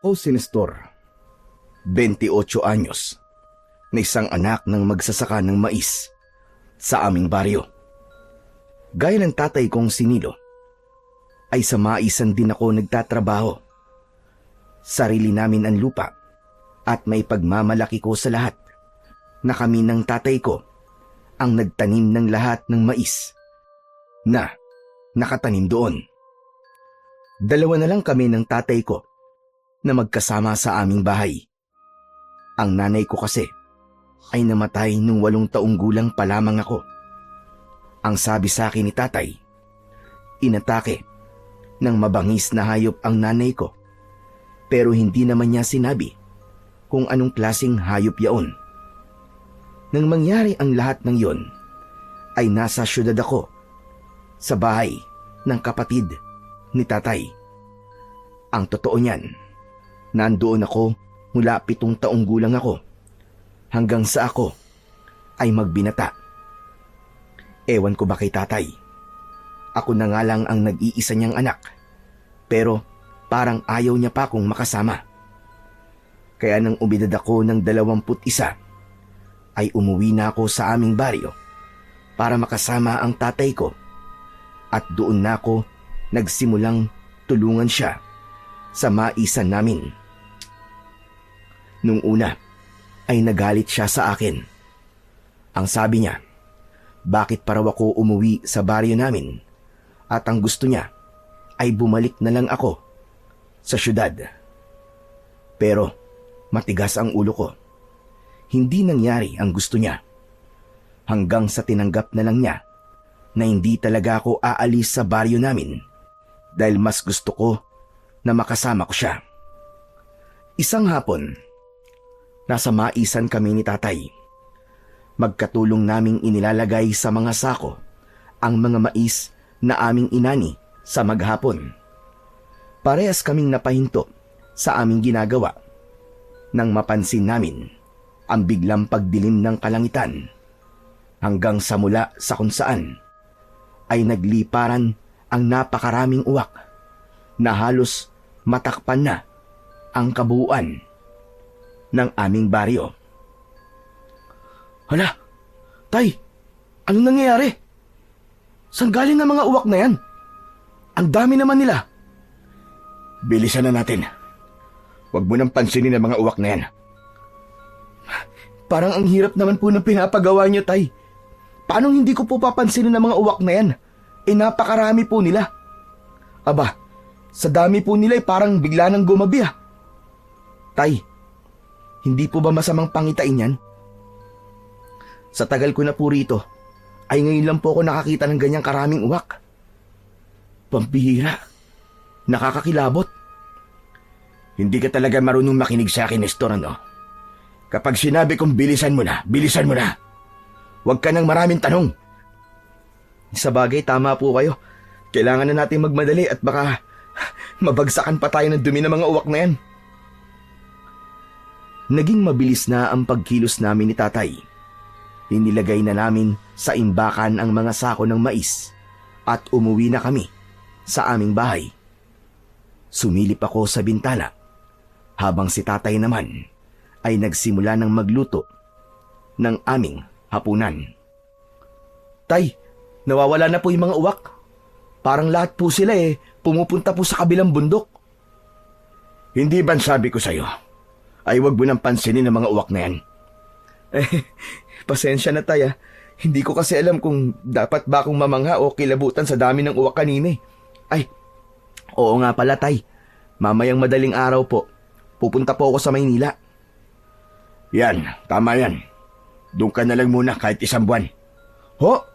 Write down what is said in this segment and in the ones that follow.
O si Nestor, 28 anyos, na isang anak ng magsasaka ng mais sa aming baryo. Gaya ng tatay kong si Nilo, ay sa maisan din ako nagtatrabaho. Sarili namin ang lupa at may pagmamalaki ko sa lahat na kami ng tatay ko ang nagtanim ng lahat ng mais na nakatanim doon. Dalawa na lang kami ng tatay ko na magkasama sa aming bahay. Ang nanay ko kasi ay namatay nung 8 taong gulang pa lamang ako. Ang sabi sa akin ni tatay, inatake ng mabangis na hayop ang nanay ko, pero hindi naman niya sinabi kung anong klaseng hayop yaon. Nang mangyari ang lahat ng yon, ay nasa syudad ako, sa bahay ng kapatid ni tatay. Ang totoo niyan, nandoon ako mula 7 taong gulang ako hanggang sa ako ay magbinata. Ewan ko ba kay tatay, ako na nga lang ang nag-iisa niyang anak, pero parang ayaw niya pa akong makasama. Kaya nang umidad ako ng 21, ay umuwi na ako sa aming baryo para makasama ang tatay ko, at doon na ako nagsimulang tulungan siya sa maisan namin. Nung una ay nagalit siya sa akin. Ang sabi niya, bakit pa raw ako umuwi sa baryo namin, at ang gusto niya ay bumalik na lang ako sa syudad. Pero matigas ang ulo ko. Hindi nangyari ang gusto niya, hanggang sa tinanggap na lang niya na hindi talaga ako aalis sa baryo namin dahil mas gusto ko na makasama ko siya. Isang hapon, nasa maisan kami ni tatay. Magkatulong naming inilalagay sa mga sako ang mga mais na aming inani sa maghapon. Parehas kaming napahinto sa aming ginagawa nang mapansin namin ang biglang pagdilim ng kalangitan, hanggang sa mula sa kung saan ay nagliparan ang napakaraming uwak na halos matakpan na ang kabuuan ng aming baryo. Hala, tay, ano nangyayari? Saan galing ang mga uwak na yan? Ang dami naman nila. Bilisan na natin. Huwag mo nang pansinin ang mga uwak na yan. Parang ang hirap naman po ng pinapagawa niyo, tay. Paano hindi ko po papansinin ang mga uwak na yan? Napakarami po nila. Aba, sa dami po nila parang bigla nang gumabi ah. Tay, hindi po ba masamang pangitain yan? Sa tagal ko na po rito, ay ngayon lang po ako nakakita ng ganyang karaming uwak. Pambihira. Nakakakilabot. Hindi ka talaga marunong makinig sa akin, Nestor, ano? Kapag sinabi kong bilisan mo na, bilisan mo na. Huwag ka nang maraming tanong. Sa bagay, tama po kayo. Kailangan na natin magmadali at baka mabagsakan pa tayo ng dumi ng mga uwak na yan. Naging mabilis na ang pagkilos namin ni tatay. Inilagay na namin sa imbakan ang mga sako ng mais at umuwi na kami sa aming bahay. Sumilip ako sa bintana habang si tatay naman ay nagsimula ng magluto ng aming hapunan. Tay, nawawala na po yung mga uwak. Parang lahat po sila pumupunta po sa kabilang bundok. Hindi ba sabi ko sa'yo ay huwag mo nang pansinin ang mga uwak na yan? Pasensya na tay. Hindi ko kasi alam kung dapat ba akong mamangha o kilabutan sa dami ng uwak kanina. Ay, oo nga pala tay. Mamayang madaling araw po, pupunta po ako sa Maynila. Yan, tama yan. Doon ka na lang muna kahit 1 buwan. Ho?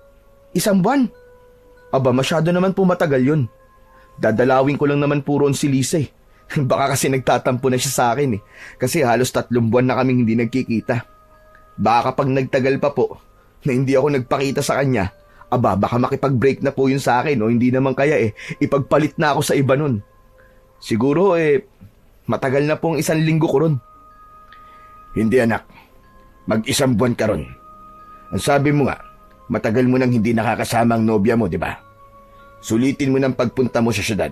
1 buwan? Aba, masyado naman po matagal yun. Dadalawin ko lang naman po roon si Lisa Baka kasi nagtatampo na siya sa akin Kasi halos 3 buwan na kaming hindi nagkikita. Baka kapag nagtagal pa po na hindi ako nagpakita sa kanya, aba baka makipag-break na po yun sa akin o hindi naman kaya ipagpalit na ako sa iba nun. Siguro matagal na pong 1 linggo ko ron. Hindi anak, mag-1 buwan ka ron. Ang sabi mo nga, matagal mo nang hindi nakakasama ang nobya mo, di ba? Sulitin mo ng pagpunta mo sa syudad.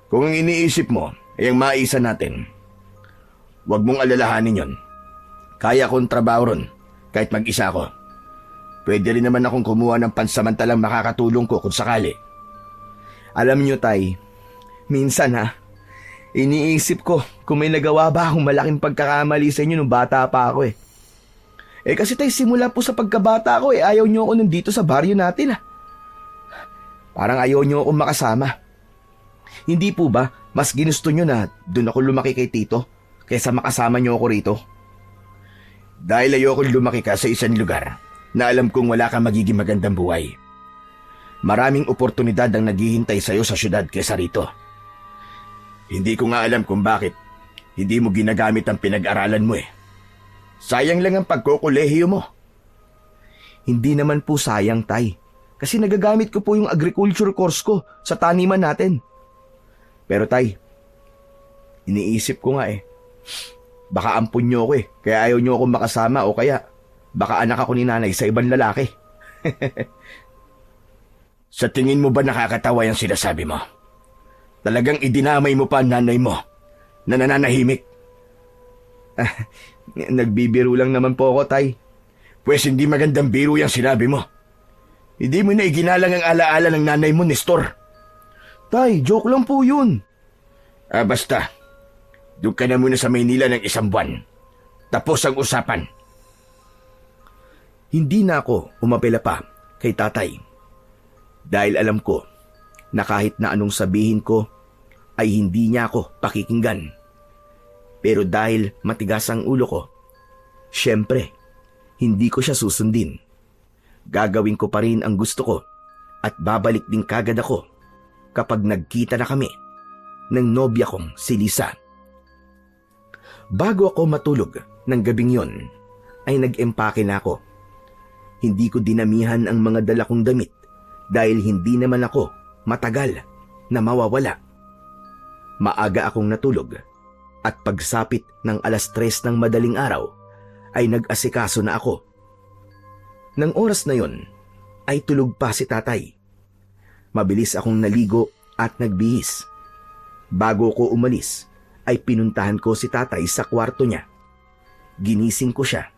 Kung ang iniisip mo ay ang maisan natin, Huwag mong alalahanin yon. Kaya kong trabaho ron, kahit mag-isa ako. Pwede rin naman akong kumuha ng pansamantalang makakatulong ko kung sakali. Alam niyo, Tay, minsan iniisip ko kung may nagawa ba akong malaking pagkakamali sa inyo nung bata pa ako eh. Kasi Tay, simula po sa pagkabata ko ayaw niyo ako nandito sa baryo natin Parang ayaw niyo akong makasama. Hindi po ba mas ginusto niyo na doon ako lumaki kay Tito kaysa makasama niyo ako rito? Dahil ayokong lumaki ka sa isang lugar na alam kong wala kang magiging magandang buhay. Maraming oportunidad ang naghihintay sa'yo sa syudad kaysa rito. Hindi ko nga alam kung bakit hindi mo ginagamit ang pinag-aralan mo Sayang lang ang pagkokolehiyo mo. Hindi naman po sayang, Tay. Kasi nagagamit ko po yung agriculture course ko sa taniman natin. Pero Tay, iniisip ko nga baka ampun niyo ako kaya ayaw niyo akong makasama o kaya baka anak ako ni nanay sa ibang lalaki. Sa tingin mo ba nakakatawa yung sinasabi mo? Talagang idinamay mo pa ang nanay mo na nananahimik. Nagbibiro lang naman po ako, Tay. Pwes hindi magandang biro yung sinabi mo. Hindi mo na iginalang ang alaala ng nanay mo, Nestor. Tay, joke lang po yun. Basta. Doon ka na muna sa Maynila ng 1 buwan. Tapos ang usapan. Hindi na ako umapela pa kay tatay. Dahil alam ko na kahit na anong sabihin ko ay hindi niya ako pakikinggan. Pero dahil matigas ang ulo ko, syempre, hindi ko siya susundin. Gagawin ko pa rin ang gusto ko at babalik din kagad ako kapag nagkita na kami ng nobya kong si Lisa. Bago ako matulog ng gabing yon, ay nag-empake na ako. Hindi ko dinamihan ang mga dala kong damit dahil hindi naman ako matagal na mawawala. Maaga akong natulog at pagsapit ng 3:00 ng madaling araw ay nag-asikaso na ako. Nang oras na yon ay tulog pa si tatay. Mabilis akong naligo at nagbihis. Bago ko umalis ay pinuntahan ko si tatay sa kwarto niya. Ginising ko siya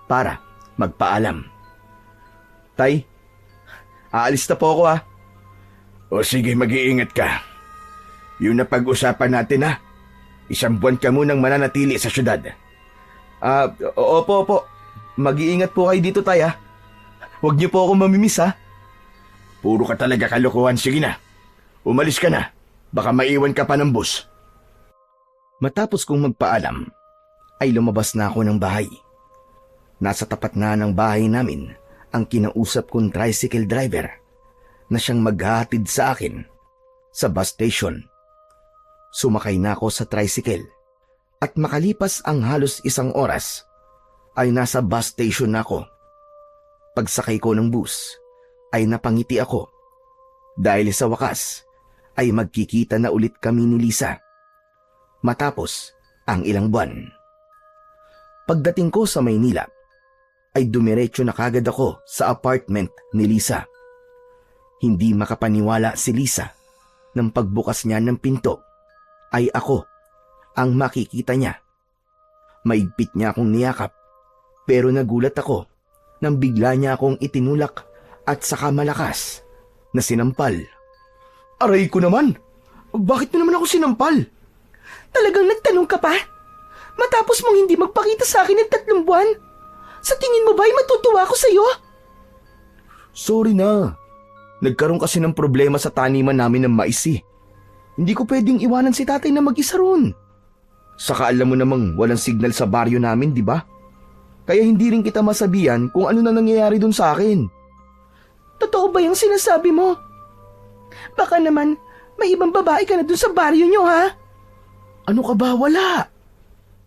para magpaalam. Tay, aalis na po ako O sige, mag-iingat ka. Yun na pag-usapan natin 1 buwan ka munang mananatili sa syudad. Opo. Mag-iingat po kayo dito, Tay Huwag niyo po ako mamimiss Puro ka talaga kalokohan. Sige na, umalis ka na. Baka maiwan ka pa ng bus. Matapos kong magpaalam, ay lumabas na ako ng bahay. Nasa tapat na ng bahay namin ang kinausap kong tricycle driver na siyang maghahatid sa akin sa bus station. Sumakay na ako sa tricycle at makalipas ang halos 1 oras ay nasa bus station na ako. Pagsakay ko ng bus ay napangiti ako dahil sa wakas ay magkikita na ulit kami ni Lisa matapos ang ilang buwan. Pagdating ko sa Maynila ay dumiretso na kagad ako sa apartment ni Lisa. Hindi makapaniwala si Lisa nang pagbukas niya ng pinto ay ako ang makikita niya. Maigpit niya akong niyakap pero nagulat ako nang bigla niya akong itinulak at saka malakas na sinampal. Aray ko naman! Bakit mo naman ako sinampal? Talagang nagtanong ka pa? Matapos mong hindi magpakita sa akin ng 3 buwan? Sa tingin mo ba ay matutuwa ako sa'yo? Sorry na. Nagkaroon kasi ng problema sa taniman namin ng mais Hindi ko pwedeng iwanan si tatay na mag-isa ron. Saka alam mo namang walang signal sa baryo namin, di ba? Kaya hindi rin kita masabihan kung ano na nangyayari dun sa akin. Totoo ba yung sinasabi mo? Baka naman may ibang babae ka na dun sa baryo nyo, Ano ka ba? Wala.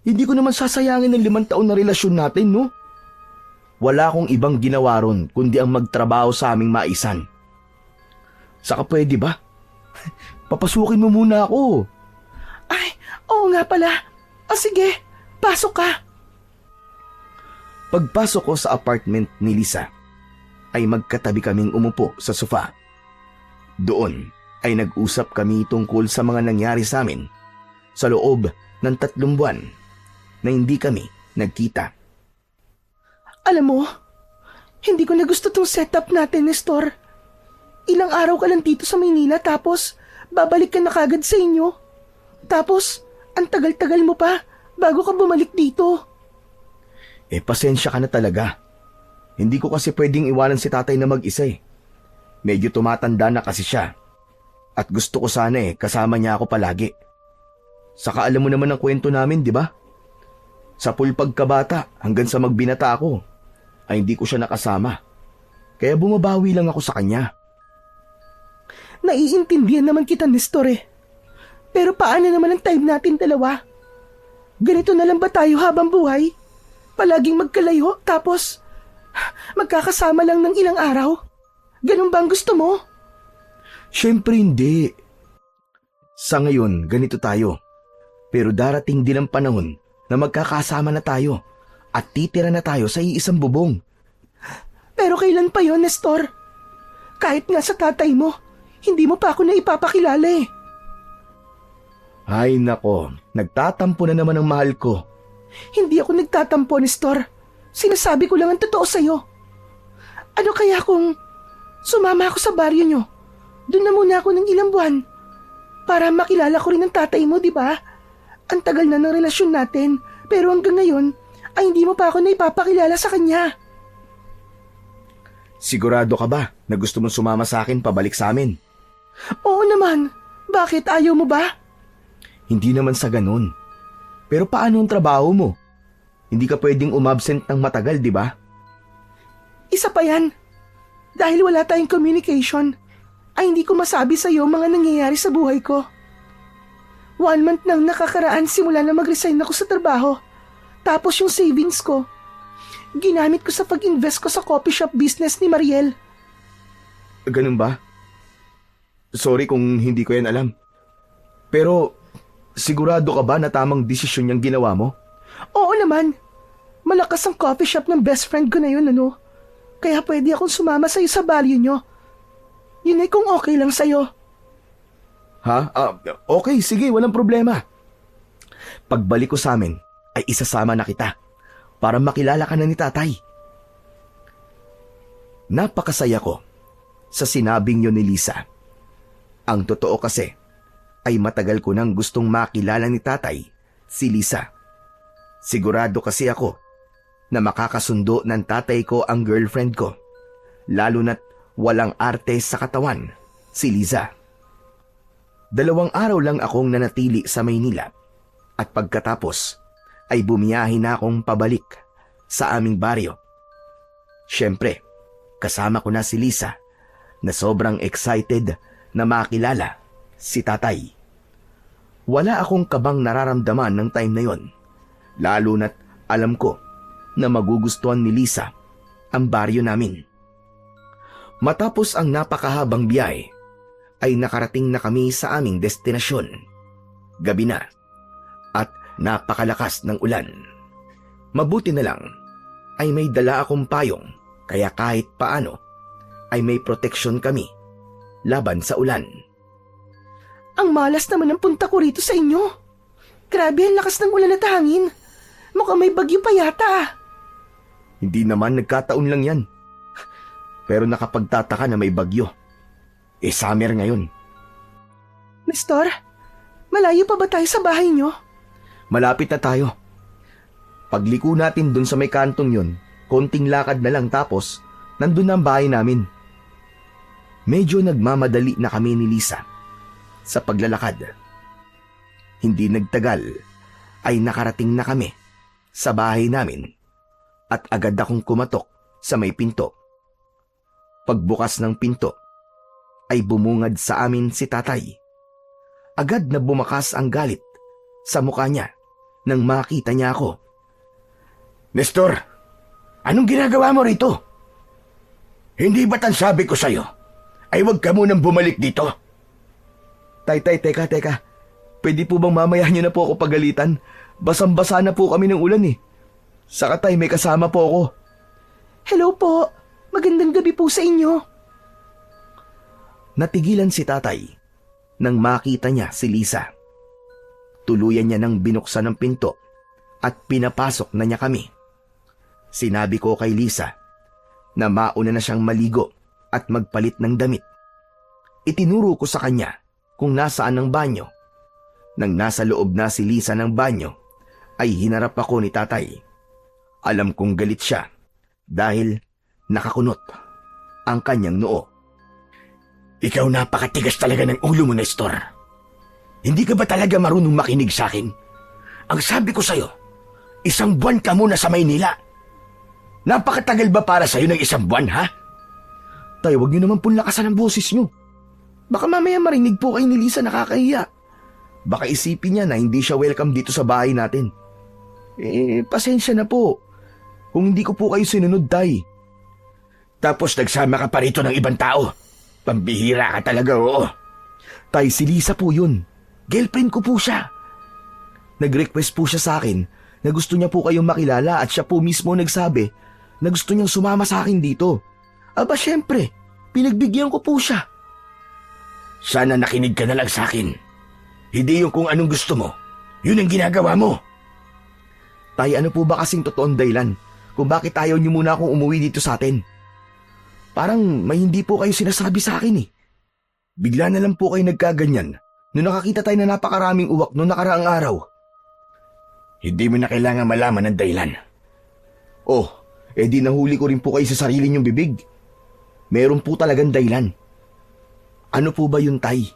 Hindi ko naman sasayangin ng 5 taon na relasyon natin, no? Wala akong ibang ginawa ron kundi ang magtrabaho sa aming maisan. Saka pwede ba? Papasukin mo muna ako. Ay, oo nga pala. Sige, pasok ka. Pagpasok ko sa apartment ni Lisa, ay magkatabi kaming umupo sa sofa. Doon ay nag-usap kami tungkol sa mga nangyari sa amin sa loob ng 3 buwan na hindi kami nagkita. Alam mo, hindi ko na gusto tong setup natin, Nestor. Ilang araw ka lang dito sa Maynila tapos babalik ka na kagad sa inyo. Tapos, ang tagal-tagal mo pa bago ka bumalik dito. Pasensya ka na talaga. Hindi ko kasi pwedeng iwanan si tatay na mag-isa eh. Medyo tumatanda na kasi siya. At gusto ko sana kasama niya ako palagi. Saka alam mo naman ang kwento namin, di ba? Sa pool pagkabata hanggang sa magbinata ako, ay hindi ko siya nakasama. Kaya bumabawi lang ako sa kanya. Naiintindihan naman kita, Nestor eh. Pero paano naman ang time natin dalawa? Ganito na lang ba tayo habang buhay? Palaging magkalayo tapos magkakasama lang ng ilang araw? Ganun ba ang gusto mo? Siyempre hindi. Sa ngayon, ganito tayo. Pero darating din ang panahon na magkakasama na tayo at titira na tayo sa iisang bubong. Pero kailan pa yon, Nestor? Kahit nga sa tatay mo, hindi mo pa ako na ipapakilala eh. Ay nako, nagtatampo na naman ang mahal ko. Hindi ako nagtatampo, Nestor. Sinasabi ko lang ang totoo sa'yo. Ano kaya kung sumama ako sa baryo nyo? Doon na muna ako ng ilang buwan. Para makilala ko rin ang tatay mo, di ba? Ang tagal na ng relasyon natin, pero hanggang ngayon ay hindi mo pa ako na ipapakilala sa kanya. Sigurado ka ba na gusto mong sumama sa akin pabalik sa amin? Oo naman. Bakit ayaw mo ba? Hindi naman sa ganun. Pero paano ang trabaho mo? Hindi ka pwedeng umabsent ng matagal, di ba? Isa pa yan. Dahil wala tayong communication, ay hindi ko masabi sa iyo mga nangyayari sa buhay ko. 1 month nang nakakaraan simula na mag-resign ako sa trabaho. Tapos yung savings ko, ginamit ko sa pag-invest ko sa coffee shop business ni Mariel. Ganun ba? Sorry kung hindi ko yan alam. Pero sigurado ka ba na tamang desisyon yung ginawa mo? Oo naman. Malakas ang coffee shop ng best friend ko na yun, ano? Kaya pwede akong sumama sa'yo sa baryo nyo. Yun ay kung okay lang sa'yo. Ha? Okay, sige, walang problema. Pagbalik ko sa amin, ay isasama na kita para makilala ka na ni tatay. Napakasaya ko sa sinabing yun ni Lisa. Ang totoo kasi ay matagal ko nang gustong makilala ni tatay si Lisa. Sigurado kasi ako na makakasundo ng tatay ko ang girlfriend ko, lalo na't walang arte sa katawan si Liza. 2 araw lang akong nanatili sa Maynila at pagkatapos ay bumiyahe na akong pabalik sa aming baryo. Siyempre, kasama ko na si Lisa na sobrang excited na makilala si tatay. Wala akong kabang nararamdaman ng time na yon, lalo na't alam ko na magugustuhan ni Lisa ang baryo namin. Matapos ang napakahabang biyahe, ay nakarating na kami sa aming destinasyon. Gabi na at napakalakas ng ulan. Mabuti na lang ay may dala akong payong, kaya kahit paano ay may proteksyon kami laban sa ulan. Ang malas naman ang punta ko rito sa inyo. Grabe ang lakas ng ulan at hangin. Mukhang may bagyo pa yata. Hindi naman, nagkataon lang yan. Pero nakapagtataka na may bagyo. Summer ngayon. Nestor, malayo pa ba tayo sa bahay nyo? Malapit na tayo. Pagliko natin dun sa may kantong yun, konting lakad na lang tapos nandun na ang bahay namin. Medyo nagmamadali na kami ni Lisa sa paglalakad. Hindi nagtagal ay nakarating na kami sa bahay namin at agad akong kumatok sa may pinto. Pagbukas ng pinto ay bumungad sa amin si tatay. Agad na bumakas ang galit sa mukha niya nang makita niya ako. Nestor, anong ginagawa mo rito? Hindi ba't ang sabi ko sa'yo ay huwag ka munang bumalik dito? Tay, teka. Pwede po bang mamaya niyo na po ako pagalitan? Basang-basa na po kami ng ulan eh. Saka tay, may kasama po ako. Hello po. Magandang gabi po sa inyo. Natigilan si tatay nang makita niya si Lisa. Tuluyan niya nang binuksan ang pinto at pinapasok na niya kami. Sinabi ko kay Lisa na mauna na siyang maligo at magpalit ng damit. Itinuro ko sa kanya kung nasaan ang banyo. Nang nasa loob na si Lisa ng banyo, ay hinarap ako ni tatay. Alam kong galit siya dahil nakakunot ang kanyang noo. Ikaw napakatigas talaga ng ulo mo, Nestor. Hindi ka ba talaga marunong makinig sa akin? Ang sabi ko sa'yo, 1 buwan ka muna sa Maynila. Napakatagal ba para sa'yo ng 1 buwan, ha? Tay, huwag niyo naman pong lakasan ang boses niyo. Baka mamaya marinig po kayo ni Lisa, nakakahiya. Baka isipin niya na hindi siya welcome dito sa bahay natin. Pasensya na po. Kung hindi ko po kayo sinunod, tay. Tapos nagsama ka pa rito ng ibang tao. Pambihira ka talaga, oo. Tay, si Lisa po yun. Girlfriend ko po siya. Nag-request po siya sa akin na gusto niya po kayong makilala at siya po mismo nagsabi na gusto niyang sumama sa akin dito. Aba, syempre, pinagbigyan ko po siya. Sana nakinig ka na lang sa akin. Hindi yung kung anong gusto mo. Yun ang ginagawa mo. Tay, ano po ba kasing totoong dahilan kung bakit ayaw niyo muna akong umuwi dito sa atin? Parang may hindi po kayo sinasabi sa akin eh. Bigla na lang po kayo nagkaganyan nung nakakita tayo na napakaraming uwak noong nakaraang araw. Hindi mo na kailangan malaman ang dahilan. Oh, di nahuli ko rin po kayo sa sarili niyong bibig. Meron po talagang dahilan. Ano po ba yun, tay?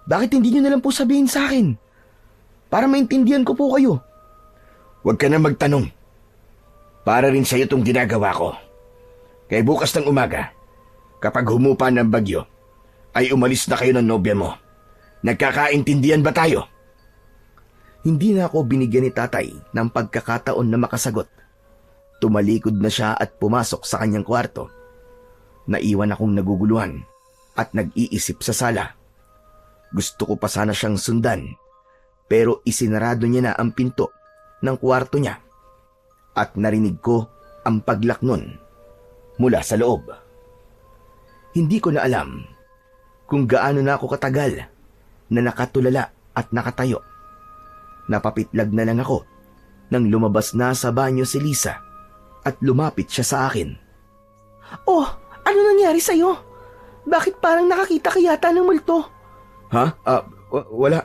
Bakit hindi niyo na lang po sabihin sa akin? Para maintindihan ko po kayo. Huwag ka na magtanong. Para rin sa'yo itong ginagawa ko. Kaya bukas ng umaga, kapag humupa ng bagyo, ay umalis na kayo ng nobya mo. Nagkakaintindihan ba tayo? Hindi na ako binigyan ni tatay ng pagkakataon na makasagot. Tumalikod na siya at pumasok sa kanyang kwarto. Naiwan akong naguguluhan at nag-iisip sa sala. Gusto ko pa sana siyang sundan, pero isinarado niya na ang pinto ng kwarto niya at narinig ko ang paglak nun mula sa loob. Hindi ko na alam kung gaano na ako katagal na nakatulala at nakatayo. Napapitlag na lang ako nang lumabas na sa banyo si Lisa at lumapit siya sa akin. Oh, ano nangyari sa'yo? Bakit parang nakakita ka yata ng multo? Ha? Wala.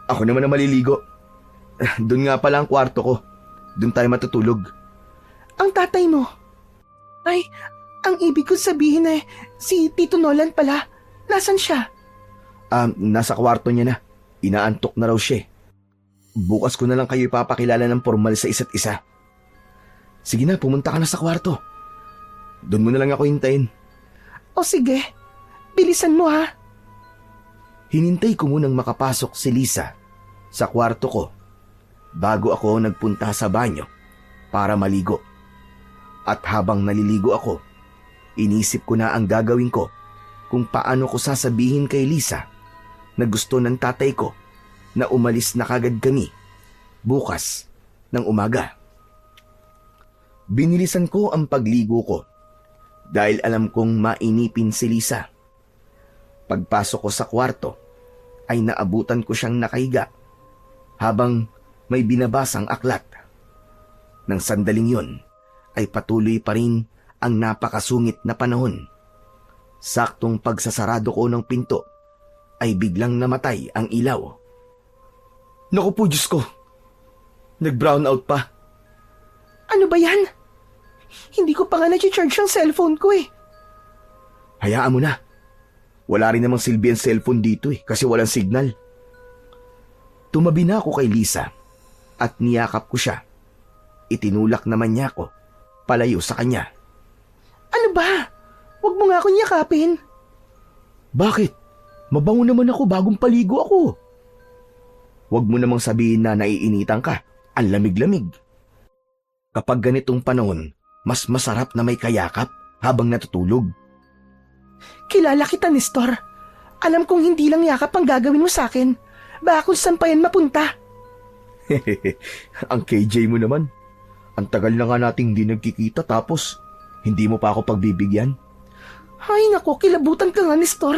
Ako naman ang maliligo. Doon nga pala ang kwarto ko. Doon tayo matutulog. Ang tatay mo? Ay, ang ibig ko sabihin si Tito Nolan pala. Nasaan siya? Nasa kwarto niya na. Inaantok na raw siya. Bukas ko na lang kayo ipapakilala ng formal sa isa't isa. Sige na, pumunta ka na sa kwarto. Doon mo na lang ako hintayin. O sige, bilisan mo ha. Hinintay ko munang makapasok si Lisa sa kwarto ko bago ako nagpunta sa banyo para maligo. At habang naliligo ako, inisip ko na ang gagawin ko kung paano ko sasabihin kay Lisa na gusto ng tatay ko na umalis na kagad kami bukas ng umaga. Binilisan ko ang pagligo ko dahil alam kong mainipin si Lisa. Pagpasok ko sa kwarto ay naabutan ko siyang nakahiga habang may binabasang aklat. Nang sandaling yun ay patuloy pa rin ang napakasungit na panahon. Saktong pagsasarado ko ng pinto ay biglang namatay ang ilaw. Naku po, Diyos ko! Nag-brown out pa. Ano ba yan? Hindi ko pa nga na-charge ang cellphone ko eh. Hayaan mo na. Wala rin namang silbi ang cellphone dito kasi walang signal. Tumabi na ako kay Lisa at niyakap ko siya. Itinulak naman niya ako palayo sa kanya. Ano ba? Huwag mo nga akong yakapin. Bakit? Mabango naman ako bagong paligo ako. Huwag mo namang sabihin na naiinitan ka. Ang lamig-lamig. Kapag ganitong panahon, mas masarap na may kayakap habang natutulog. Kilala kita, Nestor. Alam kong hindi lang yakap ang gagawin mo sa akin. Baka kung saan pa yan mapunta. Ang KJ mo naman. Ang tagal na nga nating hindi nagkikita tapos hindi mo pa ako pagbibigyan. Ay nako, kilabutan ka nga, Nestor.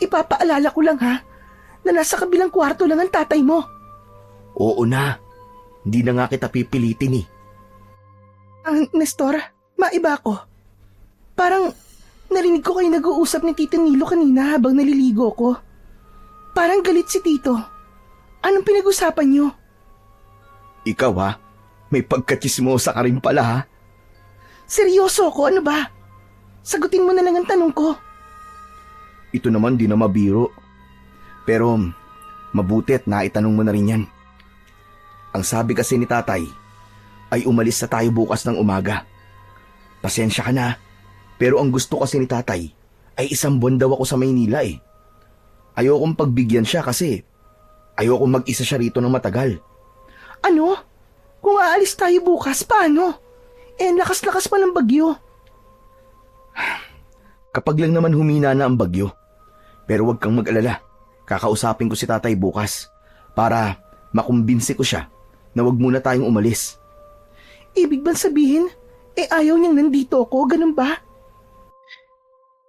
Ipapaalala ko lang ha, na nasa kabilang kwarto lang ang tatay mo. Oo na. Hindi na nga kita pipilitin eh. Nestor, maiba ako. Parang narinig ko kayo nag-uusap ni Tito Nilo kanina habang naliligo ko. Parang galit si Tito. Anong pinag-usapan niyo? Ikaw ha? May pagkatsismosa ka rin pala ha? Seryoso ko, ano ba? Sagutin mo na lang ang tanong ko. Ito naman di na mabiro. Pero mabuti at naitanong mo na rin yan. Ang sabi kasi ni tatay ay umalis na tayo bukas ng umaga. Pasensya ka na, pero ang gusto kasi ni tatay ay 1 buwan daw ako sa Maynila eh. Ayokong pagbigyan siya kasi ayokong mag-isa siya rito ng matagal. Ano? Kung aalis tayo bukas, paano? Lakas-lakas pa ng bagyo. Kapag lang naman humina na ang bagyo. Pero huwag kang mag-alala. Kakausapin ko si tatay bukas para makumbinsi ko siya na huwag muna tayong umalis. Ibig bang sabihin, ayaw niyang nandito ako, ganun ba?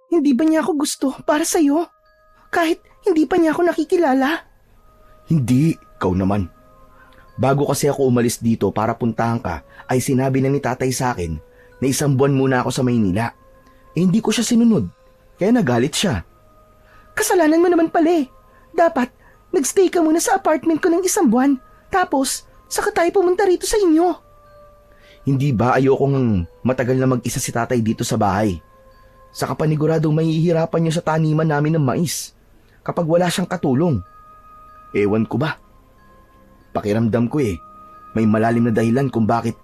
Hindi ba niya ako gusto para sa'yo? Kahit hindi pa niya ako nakikilala? Hindi, ikaw naman. Bago kasi ako umalis dito para puntahan ka, ay sinabi na ni tatay sa akin na 1 buwan muna ako sa Maynila. Hindi ko siya sinunod, kaya nagalit siya. Kasalanan mo naman pala eh. Dapat, nagstay ka muna sa apartment ko ng 1 buwan. Tapos, saka tayo pumunta rito sa inyo. Hindi ba ayokong matagal na mag-isa si tatay dito sa bahay? Saka paniguradong mahihirapan niyo sa taniman namin ng mais kapag wala siyang katulong. Ewan ko ba? Pakiramdam ko may malalim na dahilan kung bakit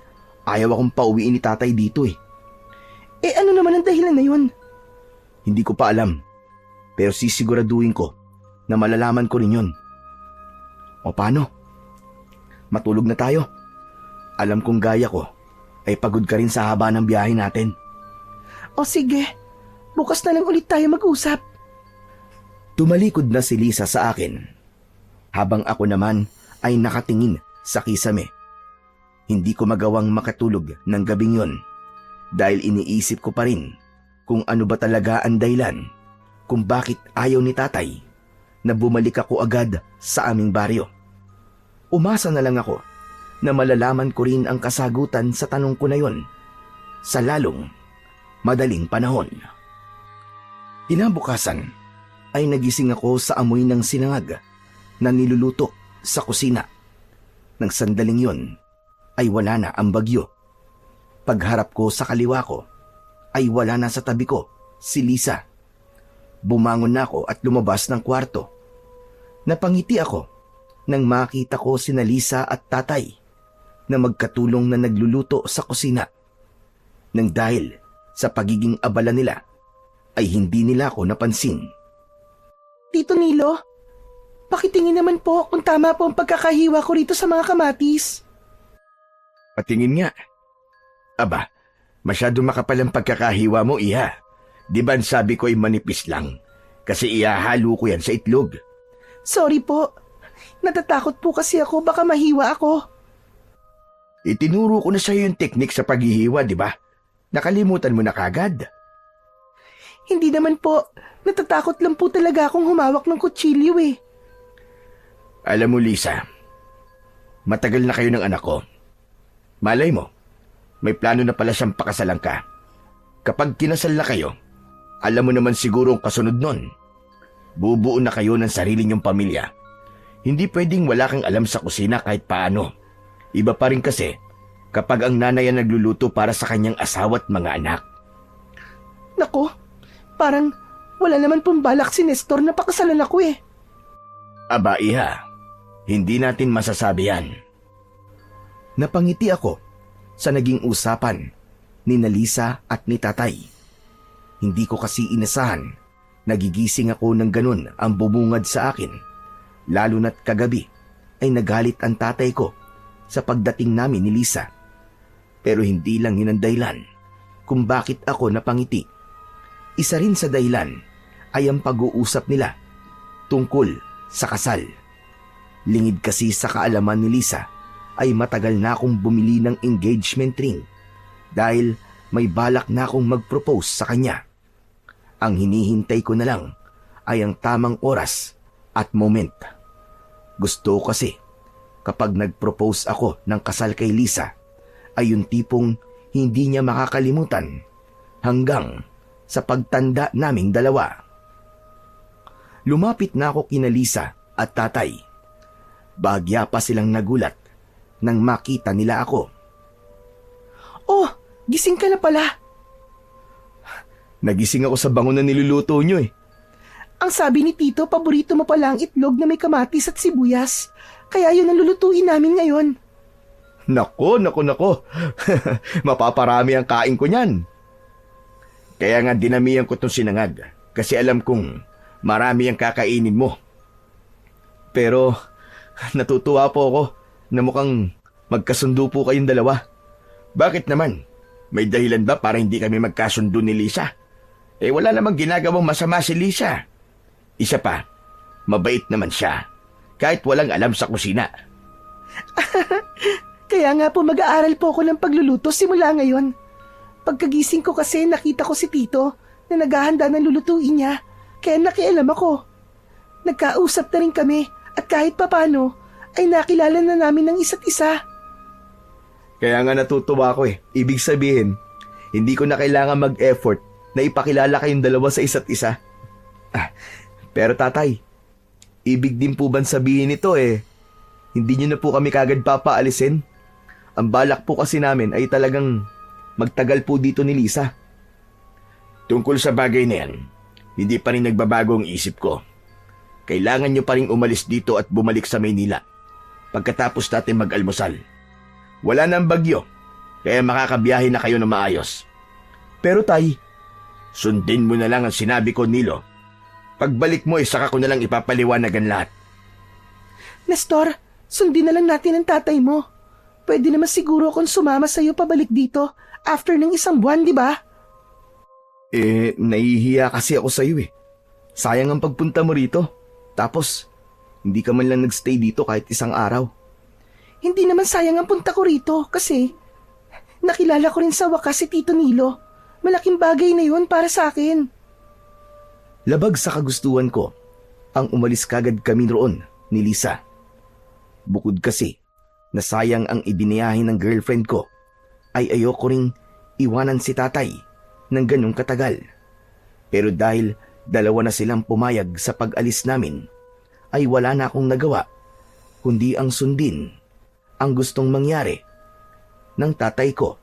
ayaw akong pauwiin ni tatay dito eh. Ano naman ang dahilan na yun? Hindi ko pa alam, pero sisiguraduhin ko na malalaman ko rin yun. O paano? Matulog na tayo. Alam kong gaya ko ay pagod ka rin sa haba ng biyahe natin. O sige, bukas na lang ulit tayo mag-usap. Tumalikod na si Lisa sa akin, habang ako naman ay nakatingin sa kisame. Hindi ko magawang makatulog ng gabing yon dahil iniisip ko pa rin kung ano ba talaga ang dahilan kung bakit ayaw ni tatay na bumalik ako agad sa aming baryo. Umasa na lang ako na malalaman ko rin ang kasagutan sa tanong ko na yon sa lalong madaling panahon. Kinabukasan ay nagising ako sa amoy ng sinangag na niluluto sa kusina. Nang sandaling yon ay wala na ang bagyo. Pagharap ko sa kaliwa ko ay wala na sa tabi ko si Lisa. Bumangon na ako at lumabas ng kwarto. Napangiti ako nang makita ko sina Lisa at tatay na magkatulong na nagluluto sa kusina. Nang dahil sa pagiging abala nila ay hindi nila ako napansin. Tito Nilo, pakitingin naman po kung tama po ang pagkakahiwa ko rito sa mga kamatis. Patingin nga. Aba, masyado makapal ang pagkakahiwa mo, iha. Di ba sabi ko ay manipis lang? Kasi ihahalo ko yan sa itlog. Sorry po. Natatakot po kasi ako baka mahiwa ako. Itinuro ko na sa'yo yung teknik sa paghihiwa, di ba? Nakalimutan mo na kagad. Hindi naman po. Natatakot lang po talaga akong humawak ng kutsilyo eh. Alam mo, Lisa, matagal na kayo ng anak ko. Malay mo, may plano na pala siyang pakasalan ka. Kapag kinasal na kayo, alam mo naman siguro ang kasunod nun. Bubuo na kayo ng sarili niyong pamilya. Hindi pwedeng wala kang alam sa kusina kahit paano. Iba pa rin kasi kapag ang nanay ang nagluluto para sa kanyang asawa at mga anak. Nako, parang wala naman pong balak si Nestor na pakasalan ako eh. Aba, iha, hindi natin masasabi yan. Napangiti ako sa naging usapan ni Lisa at ni tatay. Hindi ko kasi inasahan, nagigising ako ng ganun ang bumungad sa akin. Lalo na't kagabi ay nagalit ang tatay ko sa pagdating namin ni Lisa. Pero hindi lang yun ang dahilan kung bakit ako napangiti. Isa rin sa dahilan ay ang pag-uusap nila tungkol sa kasal. Lingid kasi sa kaalaman ni Lisa ay matagal na akong bumili ng engagement ring dahil may balak na akong mag-propose sa kanya. Ang hinihintay ko na lang ay ang tamang oras at moment. Gusto ko kasi kapag nag-propose ako ng kasal kay Lisa ay yung tipong hindi niya makakalimutan hanggang sa pagtanda naming dalawa. Lumapit na ako kina Lisa at tatay. Bahagya pa silang nagulat nang makita nila ako. Oh, gising ka na pala. Nagising ako sa bango na niluluto nyo eh. Ang sabi ni Tito, paborito mo pala ang itlog na may kamatis at sibuyas. Kaya yun ang lulutuin namin ngayon. Nako. Mapaparami ang kain ko niyan. Kaya nga dinamihan ko itong sinangag kasi alam kong marami ang kakainin mo. Pero natutuwa po ako na mukhang magkasundo po kayong dalawa. Bakit naman? May dahilan ba para hindi kami magkasundo ni Lisa? Wala namang ginagawang masama si Lisa. Isa pa, mabait naman siya kahit walang alam sa kusina. Kaya nga po mag-aaral po ako ng pagluluto simula ngayon. Pagkagising ko kasi nakita ko si Tito na naghahanda ng lulutuin niya, kaya nakialam ako. Nagkausap na rin kami at kahit papano ay nakilala na namin ng isa't isa. Kaya nga natutuwa ako eh. Ibig sabihin, hindi ko na kailangan mag-effort na ipakilala kayong dalawa sa isa't isa. Pero tatay, ibig din po bang sabihin nito hindi nyo na po kami kagad papaalisin? Ang balak po kasi namin ay talagang magtagal po dito ni Lisa. Tungkol sa bagay na yan, hindi pa rin nagbabago ang isip ko. Kailangan nyo pa rin umalis dito at bumalik sa Maynila pagkatapos natin mag-almusal. Wala nang bagyo, kaya makakabiyahe na kayo na maayos. Pero tay, sundin mo na lang ang sinabi ko, Nilo. Pagbalik mo saka ko na lang ipapaliwanag ang lahat. Nestor, sundin na lang natin ang tatay mo. Pwede naman siguro akong sumama sa'yo pabalik dito after ng 1 buwan, di ba? Nahihiya kasi ako sa'yo Sayang ang pagpunta mo rito. Tapos, hindi ka man lang nagstay dito kahit 1 araw. Hindi naman sayang ang punta ko rito kasi nakilala ko rin sa wakas si Tito Nilo. Malaking bagay na yun para sa akin. Labag sa kagustuhan ko ang umalis kagad kami roon ni Lisa. Bukod kasi na sayang ang ibiniyahin ng girlfriend ko, ay ayoko ring iwanan si tatay ng ganong katagal. Pero dahil 2 na silang pumayag sa pag-alis namin, ay wala na akong nagawa kundi ang sundin ang gustong mangyari ng tatay ko.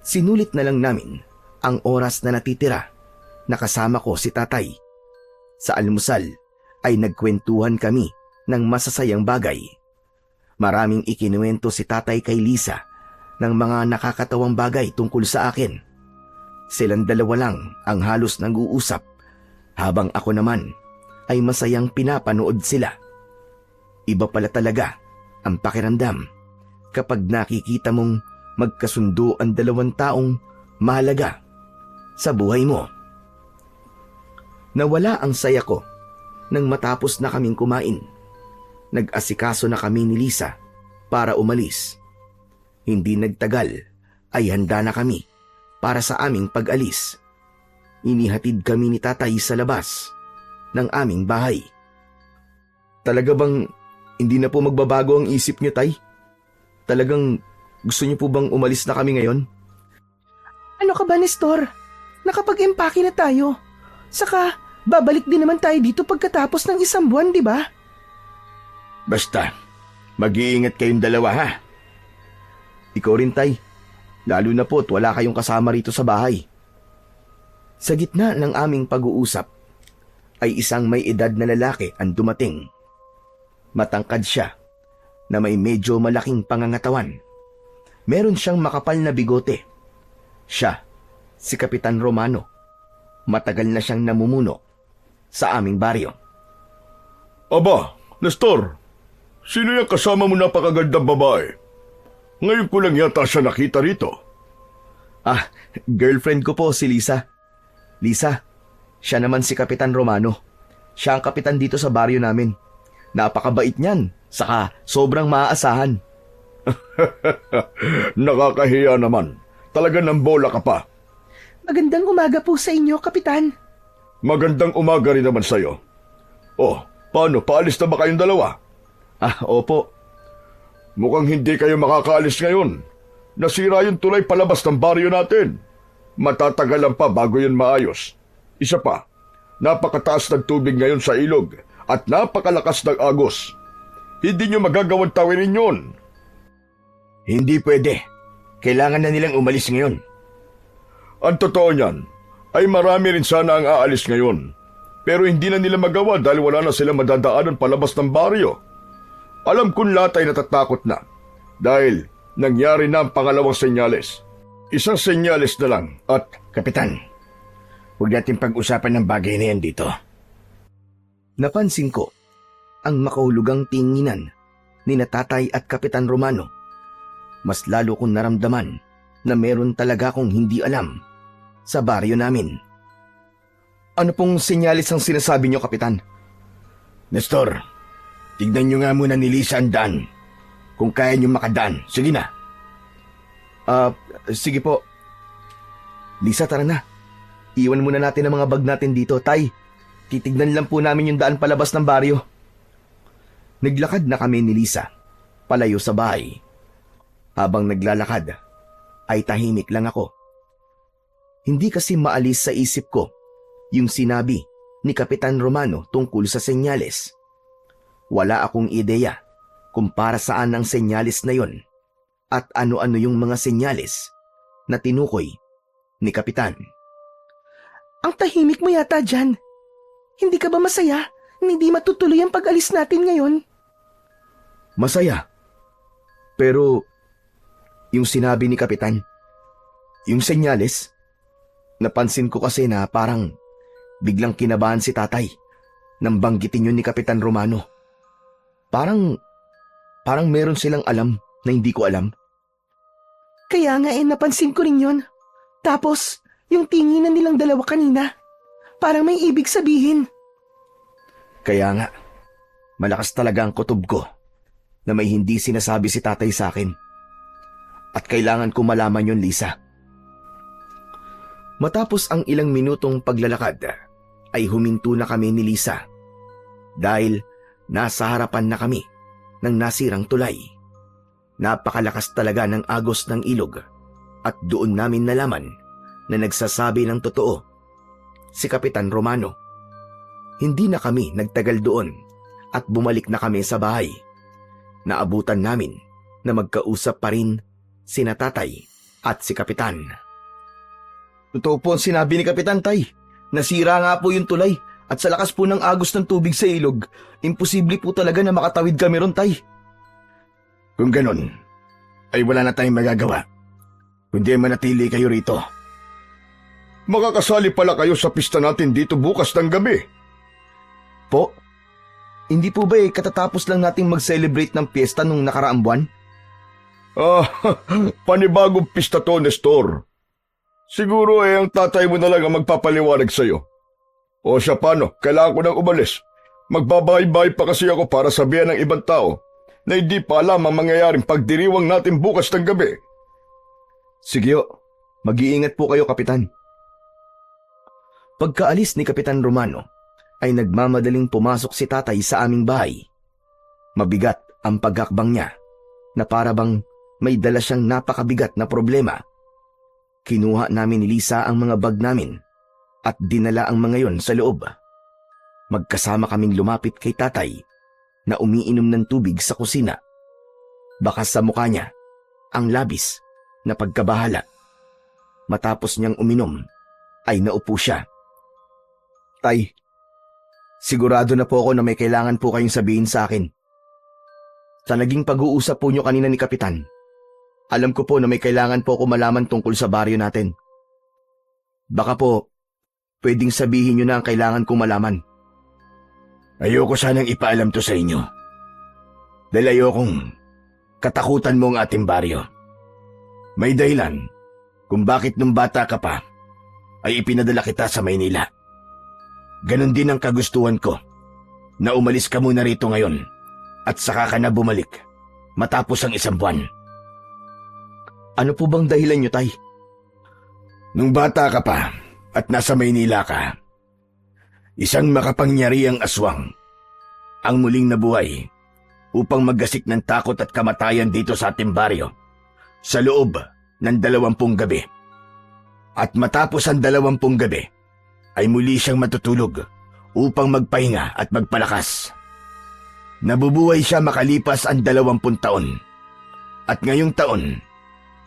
Sinulit na lang namin ang oras na natitira na kasama ko si tatay. Sa almusal ay nagkwentuhan kami ng masasayang bagay. Maraming ikinuwento si tatay kay Lisa ng mga nakakatawang bagay tungkol sa akin. Silang 2 lang ang halos nag-uusap habang ako naman ay masayang pinapanood sila. Iba pala talaga ang pakiramdam kapag nakikita mong magkasundo ang 2 taong mahalaga sa buhay mo. Nawala ang saya ko nang matapos na kaming kumain. Nag-asikaso na kami ni Lisa para umalis. Hindi nagtagal ay handa na kami para sa aming pag-alis. Inihatid kami ni tatay sa labas ng aming bahay. Talaga bang hindi na po magbabago ang isip niyo, tay? Talagang gusto niyo po bang umalis na kami ngayon? Ano ka ba, Nestor? Nakapag-empake na tayo. Saka, babalik din naman tayo dito pagkatapos ng 1 buwan, di ba? Basta, mag-iingat kayong 2 ha. Ikaw rin, tay. Lalo na po't wala kayong kasama rito sa bahay. Sa gitna ng aming pag-uusap, ay isang may edad na lalaki ang dumating. Matangkad siya na may medyo malaking pangangatawan. Meron siyang makapal na bigote. Siya, si Kapitan Romano. Matagal na siyang namumuno sa aming baryo. Aba, Nestor, sino yung kasama mo napakagandang babae? Ngayon ko lang yata siya nakita rito. Girlfriend ko po si Lisa. Lisa, siya naman si Kapitan Romano. Siya ang kapitan dito sa baryo namin. Napakabait niyan, saka sobrang maaasahan. Nakakahiya naman. Talaga ng bola ka pa. Magandang umaga po sa inyo, Kapitan. Magandang umaga rin naman sa'yo. Oh, paano? Paalis na ba kayong 2? Opo. Mukhang hindi kayo makakaalis ngayon. Nasira yung tulay palabas ng baryo natin. Matatagalan pa bago yun maayos. Isa pa, napakataas ng tubig ngayon sa ilog at napakalakas ng agos. Hindi nyo magagawang tawirin yun. Hindi pwede. Kailangan na nilang umalis ngayon. Ang totoo niyan, ay marami rin sana ang aalis ngayon. Pero hindi na nila magawa dahil wala na sila madadaanan palabas ng baryo. Alam kong lahat ay natatakot na dahil nangyari na ang pangalawang senyales. Isang senyales na lang at... Kapitan, huwag natin pag-usapan ng bagay na yan dito. Napansin ko ang makahulugang tinginan ni Tatay at Kapitan Romano. Mas lalo kong naramdaman na meron talaga akong hindi alam sa baryo namin. Ano pong senyalis ang sinasabi niyo, Kapitan? Nestor, tignan niyo nga muna ni Lisa ang daan. Kung kaya niyo makadaan, sige na. Sige po. Lisa, tara na. Iwan muna natin ang mga bag natin dito, Tay. Titignan lang po namin yung daan palabas ng baryo. Naglakad na kami ni Lisa, palayo sa bahay. Habang naglalakad, ay tahimik lang ako. Hindi kasi maalis sa isip ko yung sinabi ni Kapitan Romano tungkol sa senyales. Wala akong ideya kung para saan ang senyales na yon at ano-ano yung mga senyales na tinukoy ni Kapitan. Ang tahimik mo yata dyan. Hindi ka ba masaya na hindi matutuloy ang pag-alis natin ngayon? Masaya. Pero yung sinabi ni Kapitan, yung senyales, napansin ko kasi na parang biglang kinabahan si Tatay nang banggitin yun ni Kapitan Romano. Parang meron silang alam na hindi ko alam. Kaya nga napansin ko rin yun. Tapos, yung tinginan nilang dalawa kanina, parang may ibig sabihin. Kaya nga, malakas talaga ang kutob ko na may hindi sinasabi si Tatay sa akin. At kailangan ko malaman yun, Lisa. Matapos ang ilang minutong paglalakad, ay huminto na kami ni Lisa. Dahil nasa harapan na kami ng nasirang tulay. Napakalakas talaga ng agos ng ilog at doon namin nalaman na nagsasabi ng totoo si Kapitan Romano. Hindi na kami nagtagal doon at bumalik na kami sa bahay. Naabutan namin na magkausap pa rin sina Tatay at si Kapitan. Totoo po ang sinabi ni Kapitan, Tay. Nasira nga po yung tulay at sa lakas po ng agos ng tubig sa ilog, imposible po talaga na makatawid kami ron, Tay. Kung ganon, ay wala na tayong magagawa. Kundi manatili kayo rito. Makakasali pala kayo sa pista natin dito bukas ng gabi. Po? Hindi po ba katatapos lang nating mag-celebrate ng piyesta nung nakaraang buwan? Panibagong pista to, Nestor. Siguro ang tatay mo na lang ang magpapaliwanag sa'yo. O siya paano, kailangan ko nang umalis. Magbabahay-bahay pa kasi ako para sabihan ng ibang tao na hindi pa alam ang mangyayaring pagdiriwang natin bukas ng gabi. Sige, mag-iingat po kayo, Kapitan. Pagkaalis ni Kapitan Romano, ay nagmamadaling pumasok si Tatay sa aming bahay. Mabigat ang paghakbang niya, na para bang may dala siyang napakabigat na problema. Kinuha namin ni Lisa ang mga bag namin at dinala ang mga yon sa loob. Magkasama kaming lumapit kay Tatay na umiinom ng tubig sa kusina. Bakas sa mukha niya ang labis na pagkabahala. Matapos niyang uminom ay naupo siya. Tay, sigurado na po ako na may kailangan po kayong sabihin sa akin. Sa naging pag-uusap po niyo kanina ni Kapitan, alam ko po na may kailangan po ako malaman tungkol sa baryo natin. Baka po, pwedeng sabihin niyo na ang kailangan kong malaman. Ayoko sanang ipaalam to sa inyo. Dahil ayokong katakutan mo ang ating baryo. May dahilan kung bakit nung bata ka pa ay ipinadala kita sa Maynila. Ganon din ang kagustuhan ko na umalis ka muna rito ngayon at saka ka na bumalik matapos ang 1 buwan. Ano po bang dahilan niyo, Tay? Nung bata ka pa at nasa Maynila ka, isang makapangyarihang aswang ang muling nabuhay upang maggasik ng takot at kamatayan dito sa ating baryo sa loob ng 20 gabi. At matapos ang 20 gabi, ay muli siyang matutulog upang magpahinga at magpalakas. Nabubuhay siya makalipas ang 20 taon. At ngayong taon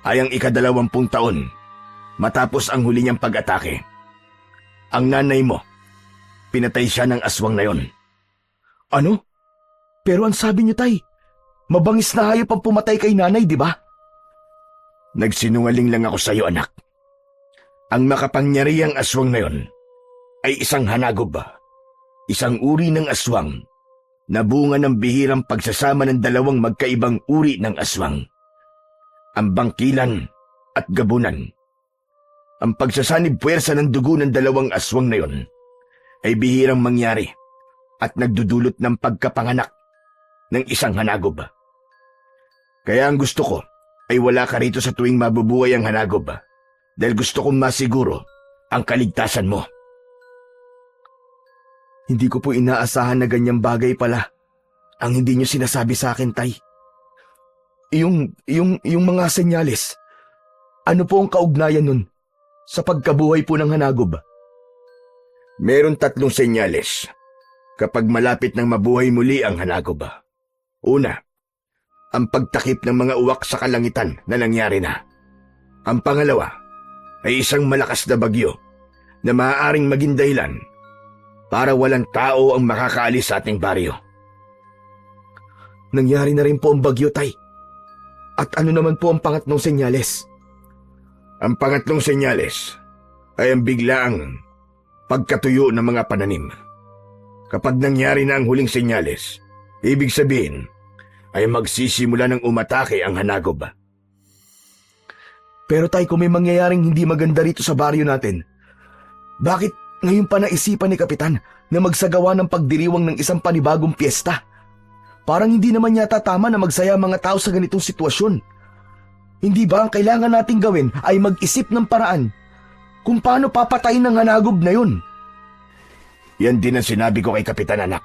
ay ang ika-20 taon matapos ang huli niyang pag-atake. Ang nanay mo, pinatay siya ng aswang na yon. Ano? Pero ang sabi niyo, Tay, mabangis na hayop ang pumatay kay nanay, di ba? Nagsinungaling lang ako sa iyo, anak. Ang makapangyarihang aswang na yon ay isang hanagob, isang uri ng aswang na bunga ng bihirang pagsasama ng 2 magkaibang uri ng aswang. Ang bangkilan at gabunan. Ang pagsasanib puwersa ng dugo ng 2 aswang na yon ay bihirang mangyari at nagdudulot ng pagkapanganak ng isang hanagob. Kaya ang gusto ko ay wala ka rito sa tuwing mabubuhay ang hanagob dahil gusto kong masiguro ang kaligtasan mo. Hindi ko po inaasahan na ganyang bagay pala ang hindi niyo sinasabi sa akin, Tay. Yung mga senyales, ano po ang kaugnayan nun sa pagkabuhay po ng hanagob? Meron 3 senyales kapag malapit nang mabuhay muli ang hanagob. Una, ang pagtakip ng mga uwak sa kalangitan na nangyari na. Ang pangalawa ay isang malakas na bagyo na maaaring maging dahilan para walang tao ang makakaalis sa ating baryo. Nangyari na rin po ang bagyo, Tay. At ano naman po ang pangatlong senyales? Ang pangatlong senyales ay ang biglaang pagkatuyo ng mga pananim. Kapag nangyari na ang huling senyales, ibig sabihin ay magsisimula ng umatake ang hanagob. Pero Tay, kung may mangyayaring hindi maganda rito sa baryo natin, bakit ngayon pa naisipan ni Kapitan na magsagawa ng pagdiriwang ng isang panibagong piyesta? Parang hindi naman yata tama na magsaya mga tao sa ganitong sitwasyon. Hindi ba ang kailangan nating gawin ay mag-isip ng paraan kung paano papatayin ng hanagob na yun? Yan din ang sinabi ko kay Kapitan, anak,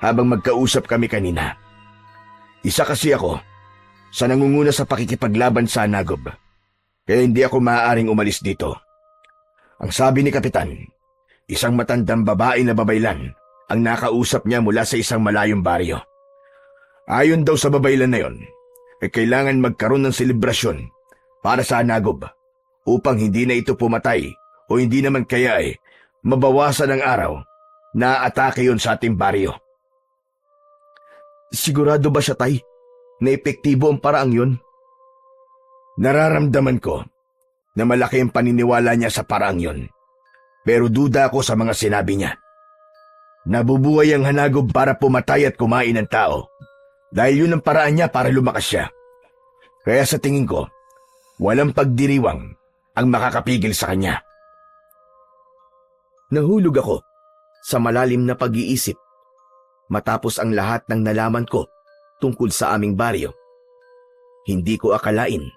habang magkausap kami kanina. Isa kasi ako sa nangunguna sa pakikipaglaban sa hanagob, kaya hindi ako maaaring umalis dito. Ang sabi ni Kapitan, isang matandang babae na babaylan ang nakausap niya mula sa isang malayong baryo. Ayon daw sa babaylan na yon, ay kailangan magkaroon ng selebrasyon para sa hanagob upang hindi na ito pumatay o hindi naman kaya ay mabawasan ang araw na atake yon sa ating baryo. Sigurado ba siya, Tay, na epektibo ang paraang yun? Nararamdaman ko na malaki ang paniniwala niya sa paraang yon, pero duda ako sa mga sinabi niya. Nabubuhay ang hanagob para pumatay at kumain ng tao dahil yun ang paraan niya para lumakas siya. Kaya sa tingin ko, walang pagdiriwang ang makakapigil sa kanya. Nahulog ako sa malalim na pag-iisip matapos ang lahat ng nalaman ko tungkol sa aming baryo. Hindi ko akalain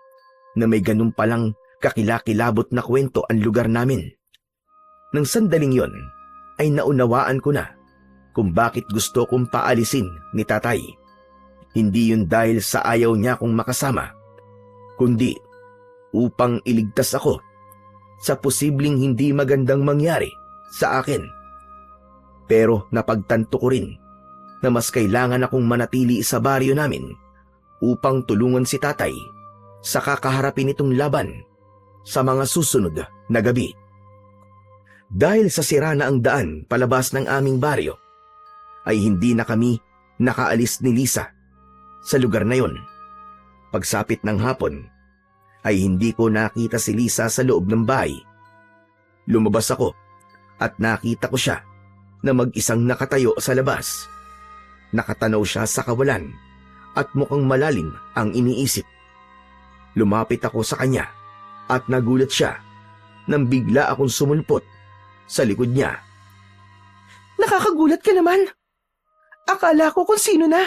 na may ganun palang kakilakilabot na kwento ang lugar namin. Nang sandaling yon, ay naunawaan ko na kung bakit gusto kong paalisin ni Tatay. Hindi yun dahil sa ayaw niya kong makasama, kundi upang iligtas ako sa posibleng hindi magandang mangyari sa akin. Pero napagtanto ko rin na mas kailangan akong manatili sa baryo namin upang tulungan si Tatay sa kakaharapin itong laban sa mga susunod na gabi. Dahil sa sira na ang daan palabas ng aming baryo, ay hindi na kami nakaalis ni Lisa sa lugar na yon. Pagsapit ng hapon, ay hindi ko nakita si Lisa sa loob ng bahay. Lumabas ako at nakita ko siya na mag-isang nakatayo sa labas. Nakatanaw siya sa kawalan at mukhang malalim ang iniisip. Lumapit ako sa kanya at nagulat siya nang bigla akong sumulpot sa likod niya. Nakakagulat ka naman. Akala ko kung sino na.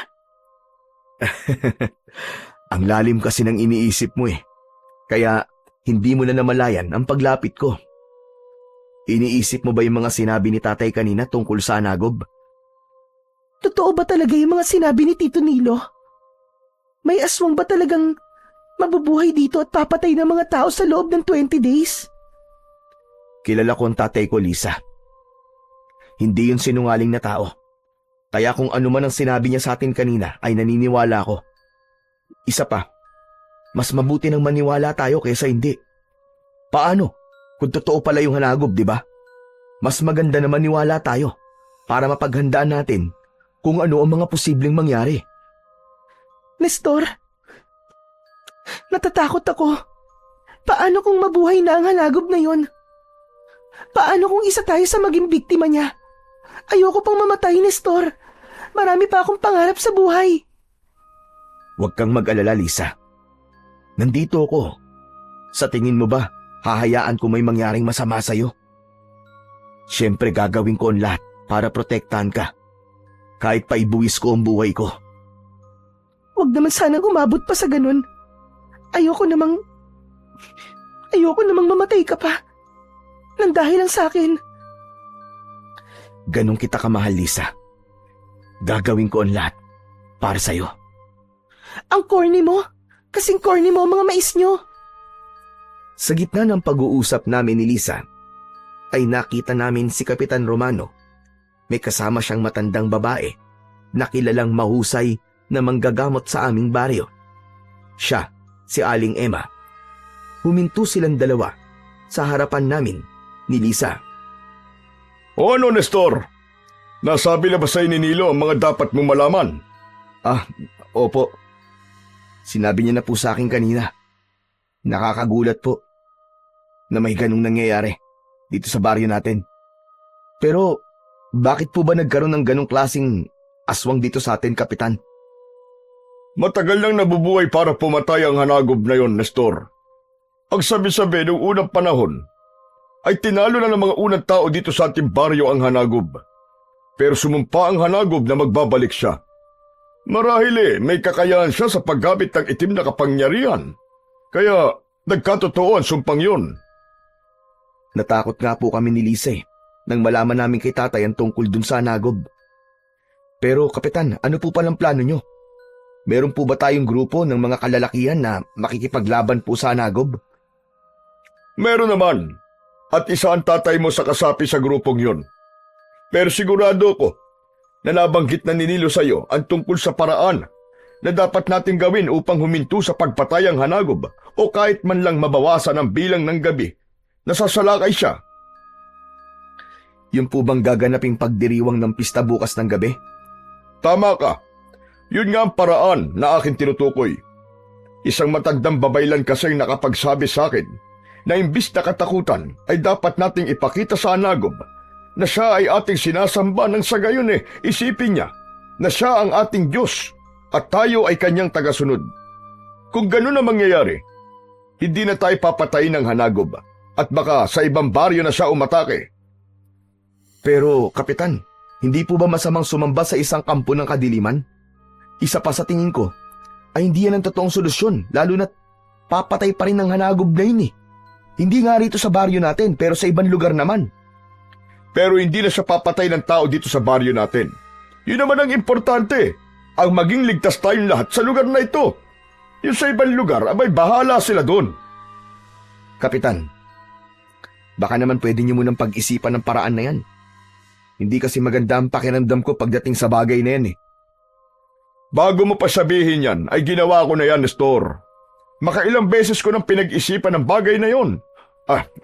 Ang lalim kasi ng iniisip mo eh. Kaya hindi mo na namalayan ang paglapit ko. Iniisip mo ba yung mga sinabi ni Tatay kanina tungkol sa hanagob? Totoo ba talaga yung mga sinabi ni Tito Nilo? May aswang ba talagang mabubuhay dito at papatay ng mga tao sa loob ng 20 days? Kilala ko ang tatay ko, Lisa. Hindi yun sinungaling na tao. Kaya kung ano man ang sinabi niya sa atin kanina ay naniniwala ako. Isa pa, mas mabuti nang maniwala tayo kaysa hindi. Paano? Kung totoo pala yung hanagob, di ba? Mas maganda na maniwala tayo para mapaghandaan natin kung ano ang mga posibleng mangyari. Nestor, natatakot ako. Paano kung mabuhay na ang hanagob na yon? Paano kung isa tayo sa maging biktima niya? Ayoko pang mamatay, Nestor. Marami pa akong pangarap sa buhay. Huwag kang mag-alala, Lisa. Nandito ako. Sa tingin mo ba, hahayaan ko may mangyaring masama sa'yo? Siyempre gagawin ko ang lahat para protektahan ka. Kahit pa ibuwis ko ang buhay ko. Huwag naman sanang umabot pa sa ganun. Ayoko namang mamatay ka pa. Nang dahil lang sa akin. Ganun kita kamahal, Lisa. Gagawin ko ang lahat para sa'yo. Ang corny mo. Kasing corny mo ang mga mais nyo. Sa gitna ng pag-uusap namin ni Lisa, ay nakita namin si Kapitan Romano. May kasama siyang matandang babae na kilalang mahusay na manggagamot sa aming baryo. Siya, si Aling Emma. Huminto silang dalawa sa harapan namin ni Lisa. O ano, Nestor? Nasabi na ba sa'yo ni Nilo ang mga dapat mong malaman? Opo. Sinabi niya na po sa akin kanina. Nakakagulat po na may ganung nangyayari dito sa baryo natin. Pero bakit po ba nagkaroon ng ganung klaseng aswang dito sa atin, Kapitan? Matagal nang nabubuhay para pumatay ang hanagob na yon, Nestor. Ang sabi-sabi noong unang panahon ay tinalo na ng mga unang tao dito sa ating baryo ang hanagob. Pero sumumpa ang hanagob na magbabalik siya. Marahil may kakayahan siya sa paggamit ng itim na kapangyarihan. Kaya nagkatotoo ang sumpang yun. Natakot nga po kami ni Lisa nang malaman namin kay tatay ang tungkol dun sa hanagob. Pero Kapitan, ano po palang plano nyo? Meron po ba tayong grupo ng mga kalalakihan na makikipaglaban po sa hanagob? Meron naman. At isa ang tatay mo sa kasapi sa grupong yun. Pero sigurado ko na nabanggit na ni Nilo sa iyo ang tungkol sa paraan na dapat nating gawin upang huminto sa pagpatay ang hanagob o kahit man lang mabawasan ang bilang ng gabi na sasalakay siya. Yung po bang gaganaping pagdiriwang ng pista bukas ng gabi? Tama ka. Yun nga ang paraan na aking tinutukoy. Isang matandang babaylan kasing nakapagsabi sa akin na imbis na katakutan ay dapat nating ipakita sa hanagob na siya ay ating sinasamba nang sa gayon isipin niya na siya ang ating Diyos at tayo ay kanyang tagasunod. Kung ganun ang mangyayari, hindi na tayo papatayin ng hanagob at baka sa ibang baryo na siya umatake. Pero Kapitan, hindi po ba masamang sumamba sa isang kampo ng kadiliman? Isa pa sa tingin ko, ay hindi yan ang totoong solusyon, lalo na't papatay pa rin ng hanagob na yun . Hindi nga rito sa baryo natin, pero sa ibang lugar naman. Pero hindi na siya papatay ng tao dito sa baryo natin. Yun naman ang importante, ang maging ligtas tayong lahat sa lugar na ito. Yung sa ibang lugar, abay bahala sila doon. Kapitan, baka naman pwede niyo munang pag-isipan ng paraan na yan. Hindi kasi maganda ang pakiramdam ko pagdating sa bagay na yan . Bago mo pa sabihin yan, ay ginawa ko na yan, Nestor. Makailang beses ko nang pinag-isipan ng bagay na yon.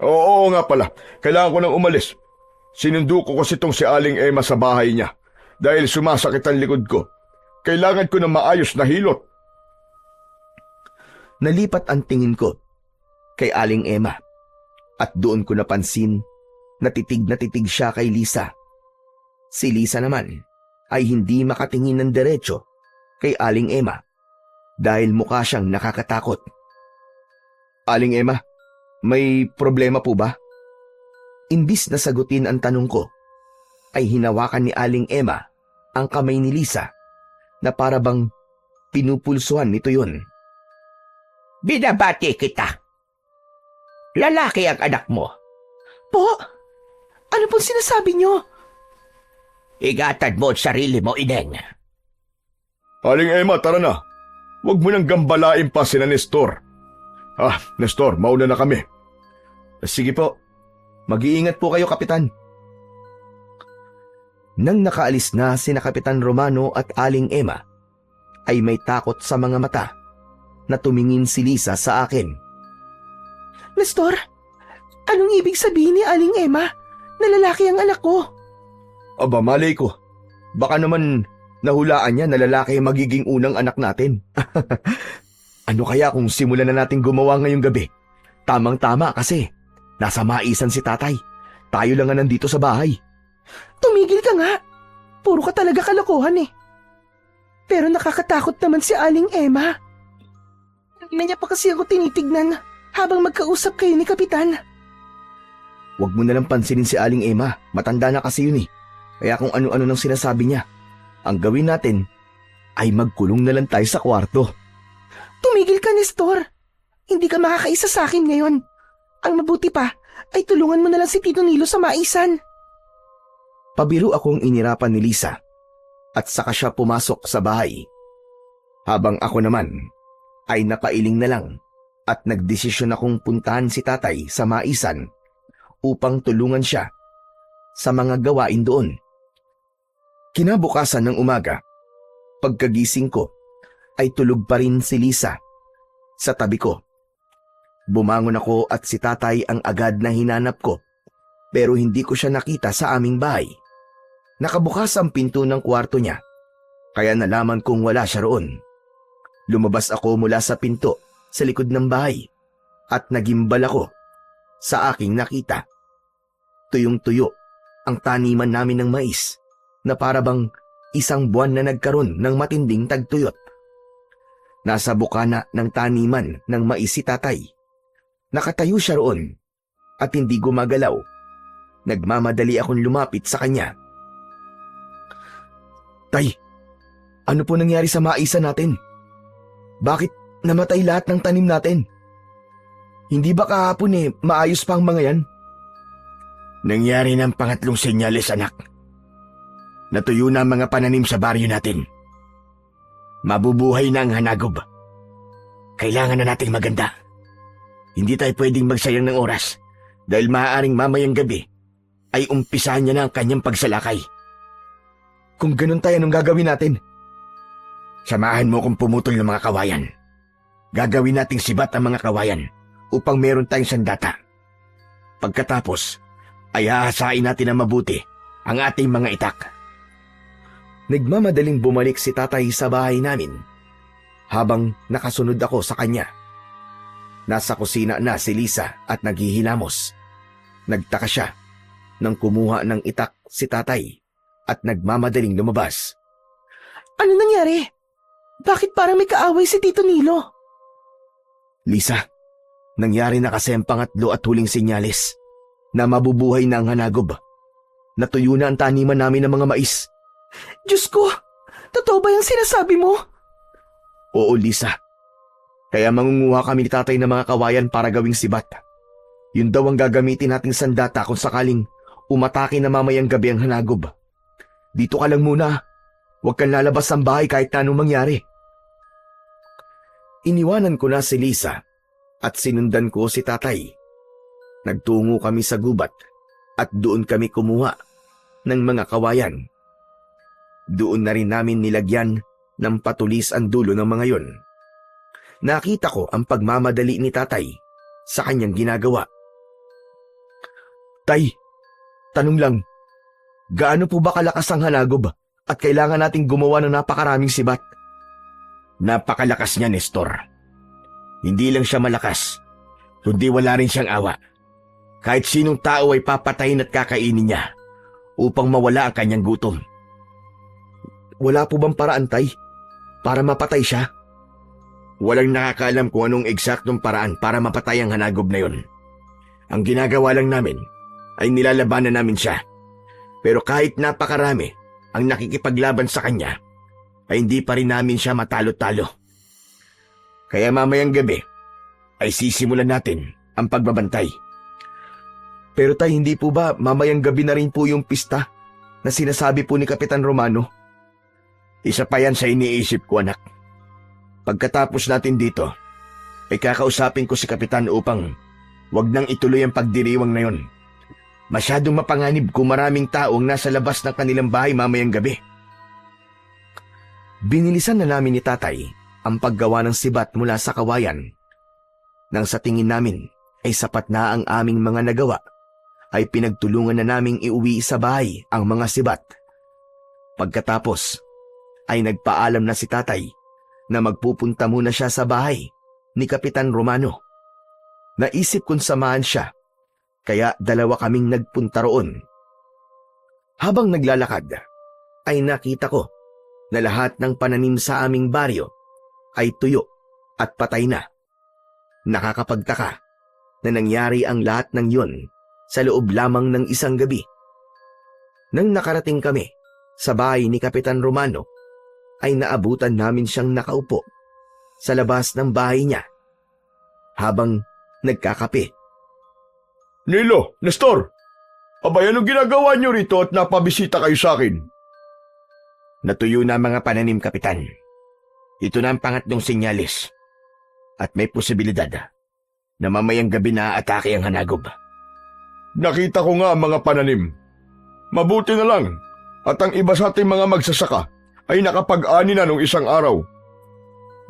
Oo nga pala, kailangan ko nang umalis. Sinundo ko kasi itong si Aling Emma sa bahay niya dahil sumasakit ang likod ko. Kailangan ko ng maayos na hilot. Nalipat ang tingin ko kay Aling Emma at doon ko napansin na titig siya kay Lisa. Si Lisa naman ay hindi makatingin ng diretso kay Aling Emma dahil mukha siyang nakakatakot. Aling Emma, may problema po ba? Imbis na sagutin ang tanong ko, ay hinawakan ni Aling Emma ang kamay ni Lisa na para bang pinupulsuhan nito yun. Binabati kita. Lalaki ang anak mo. Po? Ano pong sinasabi nyo? Ingatan mo ang sarili mo, Ineng. Aling Emma, tara na. Huwag mo nang gambalain pa sina Nestor. Nestor, mauna na kami. Sige po. Mag-iingat po kayo, Kapitan. Nang nakaalis na sina Kapitan Romano at Aling Emma, ay may takot sa mga mata na tumingin si Lisa sa akin. Nestor, anong ibig sabihin ni Aling Emma na lalaki ang anak ko? Aba, malay ko. Baka naman nahulaan niya na lalaki ang magiging unang anak natin. Ano kaya kung simulan na natin gumawa ngayong gabi? Tamang-tama kasi nasa maisan si tatay. Tayo lang nga nandito sa bahay. Tumigil ka nga. Puro ka talaga kalokohan eh. Pero nakakatakot naman si Aling Emma. Hindi niya pa kasi ako tinitignan habang magkausap kayo ni Kapitan. Huwag mo nalang pansinin si Aling Emma. Matanda na kasi yun eh. Kaya kung ano-ano nang sinasabi niya, ang gawin natin ay magkulong na lang tayo sa kwarto. Tumigil ka, Nestor. Hindi ka makakaisa sa akin ngayon. Ang mabuti pa ay tulungan mo na lang si Tito Nilo sa maisan. Pabiro akong inirapan ni Lisa at saka siya pumasok sa bahay. Habang ako naman ay napailing na lang at nagdesisyon akong puntahan si tatay sa maisan upang tulungan siya sa mga gawain doon. Kinabukasan ng umaga, pagkagising ko ay tulog pa rin si Lisa sa tabi ko. Bumangon ako at si tatay ang agad na hinanap ko pero hindi ko siya nakita sa aming bahay. Nakabukas ang pinto ng kwarto niya kaya nalaman kong wala siya roon. Lumabas ako mula sa pinto sa likod ng bahay at nagimbal ako sa aking nakita. Tuyong-tuyo ang taniman namin ng mais na parabang isang buwan na nagkaroon ng matinding tagtuyot. Nasa bukana ng taniman ng mais si tatay. Nakatayo siya roon at hindi gumagalaw. Nagmamadali akong lumapit sa kanya. Tay, ano po nangyari sa maisan natin? Bakit namatay lahat ng tanim natin? Hindi ba kahapon maayos pa ang mga yan? Nangyari ng pangatlong senyales, anak. Natuyo na ang mga pananim sa baryo natin. Mabubuhay na ang hanagob. Kailangan na nating maganda. Hindi tayo pwedeng magsayang ng oras dahil maaaring mamayang gabi ay umpisahan niya na ang kanyang pagsalakay. Kung ganun tayo, anong gagawin natin? Samahan mo kung pumutol ng mga kawayan. Gagawin nating sibat ang mga kawayan upang meron tayong sandata. Pagkatapos, ay hahasain natin na mabuti ang ating mga itak. Nagmamadaling bumalik si tatay sa bahay namin habang nakasunod ako sa kanya. Nasa kusina na si Lisa at naghihilamos. Nagtaka siya nang kumuha ng itak si tatay at nagmamadaling lumabas. Ano nangyari? Bakit parang may kaaway si Tito Nilo? Lisa, nangyari na kasi ang pangatlo at huling senyales na mabubuhay na ang hanagob. Natuyo na ang taniman namin ng mga mais. Diyos ko! Totoo ba yung sinasabi mo? Oo, Lisa. Kaya mangunguha kami ni tatay ng mga kawayan para gawing sibat. Yun daw ang gagamitin nating sandata kung sakaling umatake na mamayang gabi ang hanagob. Dito ka lang muna. Huwag kang lalabas ng bahay kahit na anong mangyari. Iniwanan ko na si Lisa at sinundan ko si tatay. Nagtungo kami sa gubat at doon kami kumuha ng mga kawayan. Doon na rin namin nilagyan ng patulis ang dulo ng mga yon. Nakita ko ang pagmamadali ni tatay sa kanyang ginagawa. Tay, tanong lang, gaano po ba kalakas ang hanagob at kailangan nating gumawa ng napakaraming sibat? Napakalakas niya, Nestor. Hindi lang siya malakas, kundi wala rin siyang awa. Kahit sinong tao ay papatayin at kakainin niya upang mawala ang kanyang gutom. Wala po bang paraan, tay, para mapatay siya? Walang nakakaalam kung anong eksaktong paraan para mapatay ang hanagob na yon. Ang ginagawa lang namin ay nilalabanan namin siya. Pero kahit napakarami ang nakikipaglaban sa kanya, ay hindi pa rin namin siya matalo-talo. Kaya mamayang gabi ay sisimulan natin ang pagbabantay. Pero tay, hindi po ba mamayang gabi na rin po yung pista na sinasabi po ni Kapitan Romano? Isa pa yan sa iniisip ko, anak. Pagkatapos natin dito, ay kakausapin ko si Kapitan upang wag nang ituloy ang pagdiriwang na yon. Masyadong mapanganib kung maraming taong nasa labas ng kanilang bahay mamayang gabi. Binilisan na namin ni Tatay ang paggawa ng sibat mula sa kawayan. Nang sa tingin namin ay sapat na ang aming mga nagawa, ay pinagtulungan na naming iuwi sa bahay ang mga sibat. Pagkatapos ay nagpaalam na si Tatay na magpupunta muna siya sa bahay ni Kapitan Romano. Naisip kong samahan siya, kaya dalawa kaming nagpunta roon. Habang naglalakad, ay nakita ko na lahat ng pananim sa aming baryo ay tuyo at patay na. Nakakapagtaka na nangyari ang lahat ng yun sa loob lamang ng isang gabi. Nang nakarating kami sa bahay ni Kapitan Romano, ay naabutan namin siyang nakaupo sa labas ng bahay niya habang nagkakape. Nilo, Nestor! Abay, anong ginagawa niyo rito at napabisita kayo sa akin? Natuyo na mga pananim, Kapitan. Ito na ang pangatlong sinyalis. At may posibilidad na mamayang gabi na atake ang hanagob. Nakita ko nga ang mga pananim. Mabuti na lang at ang iba sa ating mga magsasaka ay nakapag-ani na nung isang araw.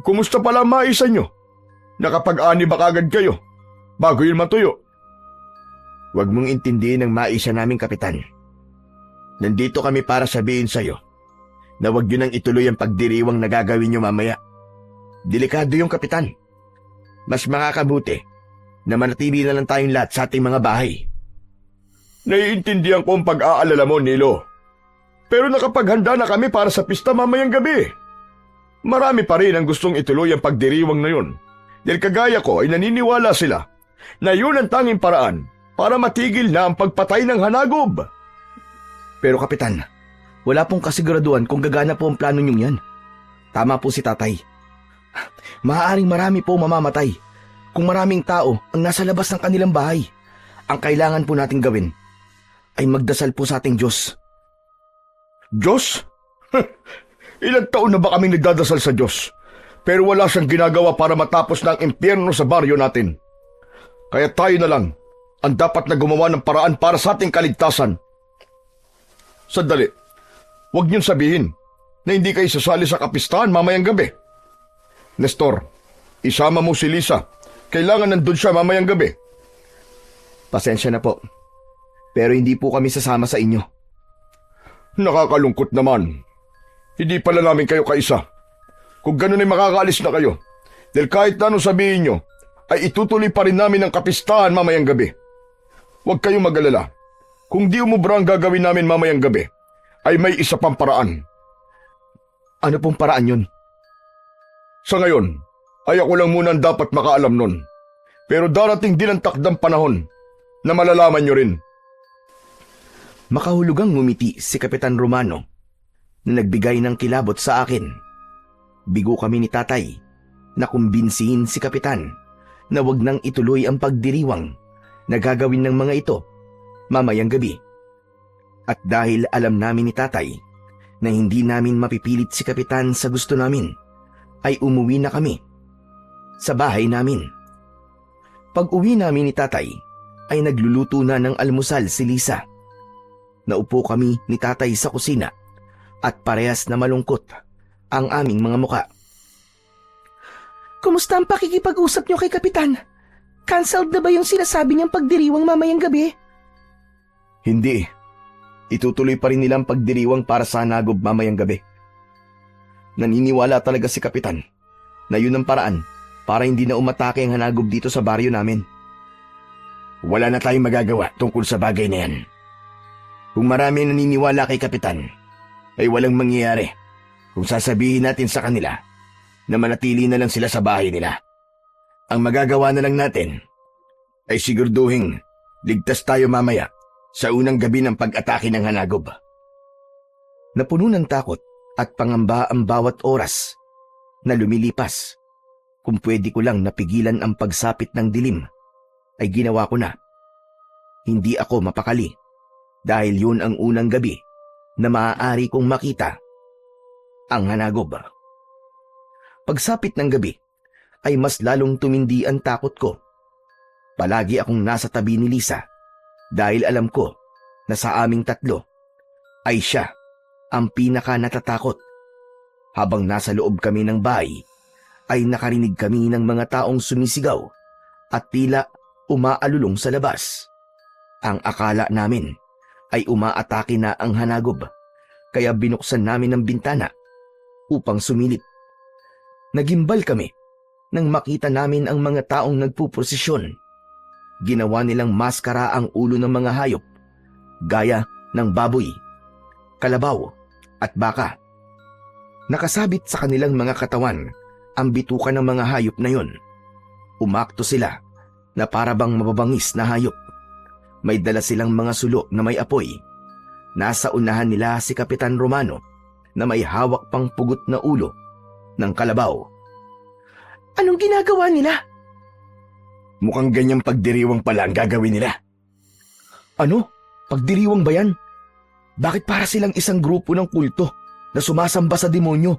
Kumusta pala ang maisa nyo? Nakapag-ani ba kagad kayo bago yun matuyo? Huwag mong intindihin ang maisa namin, Kapitan. Nandito kami para sabihin sa'yo na huwag yun ang ituloy ang pagdiriwang na gagawin nyo mamaya. Delikado yung, Kapitan. Mas makakabuti na manatili na lang tayong lahat sa ating mga bahay. Naiintindihan ko ang pag-aalala mo, Nilo. Pero nakapaghanda na kami para sa pista mamayang gabi. Marami pa rin ang gustong ituloy ang pagdiriwang na yun. Dahil kagaya ko ay naniniwala sila na yun ang tanging paraan para matigil na ang pagpatay ng hanagob. Pero Kapitan, wala pong kasiguraduhan kung gagana po ang plano niyong yan. Tama po si Tatay. Maaaring marami po mamamatay kung maraming tao ang nasa labas ng kanilang bahay. Ang kailangan po nating gawin ay magdasal po sa ating Diyos. Diyos? Ilang taon na ba kaming nagdadasal sa Diyos? Pero wala siyang ginagawa para matapos na ang impyerno sa baryo natin. Kaya tayo na lang ang dapat na gumawa ng paraan para sa ating kaligtasan. Sandali, huwag niyong sabihin na hindi kayo sasali sa kapistahan mamayang gabi. Nestor, isama mo si Lisa. Kailangan nandun siya mamayang gabi. Pasensya na po, pero hindi po kami sasama sa inyo. Nakakalungkot naman. Hindi pala namin kayo kaisa. Kung ganun ay makakaalis na kayo. Dahil kahit na anong sabihin nyo, ay itutuloy pa rin namin ang kapistahan mamayang gabi. Huwag kayong mag-alala. Kung di umubra ang gagawin namin mamayang gabi, ay may isa pang paraan. Ano pong paraan yun? Sa ngayon, ay ako lang muna ang dapat makaalam nun. Pero darating din ang takdang panahon na malalaman nyo rin. Makahulugang ngumiti si Kapitan Romano na nagbigay ng kilabot sa akin. Bigo kami ni Tatay na kumbinsihin si Kapitan na wag nang ituloy ang pagdiriwang na gagawin ng mga ito mamayang gabi. At dahil alam namin ni Tatay na hindi namin mapipilit si Kapitan sa gusto namin, ay umuwi na kami sa bahay namin. Pag uwi namin ni Tatay, ay nagluluto na ng almusal si Lisa. Naupo kami ni Tatay sa kusina at parehas na malungkot ang aming mga muka. Kumusta ang pakikipag-usap niyo kay Kapitan? Cancelled na ba yung sinasabi niyang pagdiriwang mamayang gabi? Hindi. Itutuloy pa rin nilang pagdiriwang para sa hanagob mamayang gabi. Naniniwala talaga si Kapitan na yun ang paraan para hindi na umatake ang hanagob dito sa baryo namin. Wala na tayong magagawa tungkol sa bagay na yan. Kung marami naniniwala kay Kapitan, ay walang mangyayari kung sasabihin natin sa kanila na manatili na lang sila sa bahay nila. Ang magagawa na lang natin ay siguraduhin ligtas tayo mamaya sa unang gabi ng pag-atake ng hanagob. Napuno ng takot at pangamba ang bawat oras na lumilipas. Kung pwede ko lang napigilan ang pagsapit ng dilim, ay ginawa ko na. Hindi ako mapakali dahil yun ang unang gabi na maaari kong makita ang hanagob. Pagsapit ng gabi, ay mas lalong tumindi ang takot ko. Palagi akong nasa tabi ni Lisa dahil alam ko na sa aming tatlo ay siya ang pinaka natatakot. Habang nasa loob kami ng bahay, ay nakarinig kami ng mga taong sumisigaw at tila umaalulong sa labas. Ang akala namin ay umaatake na ang hanagob, kaya binuksan namin ang bintana upang sumilip. Nagimbal kami nang makita namin ang mga taong nagpuprosesyon. Ginawa nilang maskara ang ulo ng mga hayop, gaya ng baboy, kalabaw at baka. Nakasabit sa kanilang mga katawan ang bituka ng mga hayop na yon. Umakto sila na parabang mababangis na hayop. May dala silang mga sulo na may apoy. Nasa unahan nila si Kapitan Romano na may hawak pang pugot na ulo ng kalabaw. Anong ginagawa nila? Mukhang ganyang pagdiriwang pala ang gagawin nila. Ano? Pagdiriwang ba yan? Bakit para silang isang grupo ng kulto na sumasamba sa demonyo?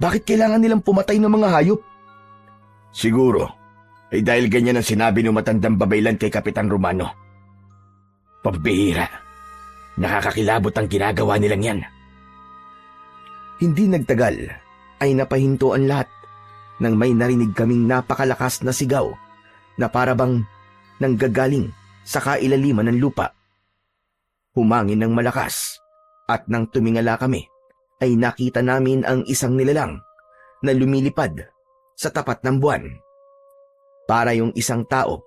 Bakit kailangan nilang pumatay ng mga hayop? Siguro, ay dahil ganyan ang sinabi ng matandang babaylan kay Kapitan Romano. Pambihira. Nakakakilabot ang ginagawa nilang yan. Hindi nagtagal ay napahinto ang lahat nang may narinig kaming napakalakas na sigaw na parabang nanggagaling sa kailaliman ng lupa. Humangin ng malakas at nang tumingala kami ay nakita namin ang isang nilalang na lumilipad sa tapat ng buwan. Para yung isang tao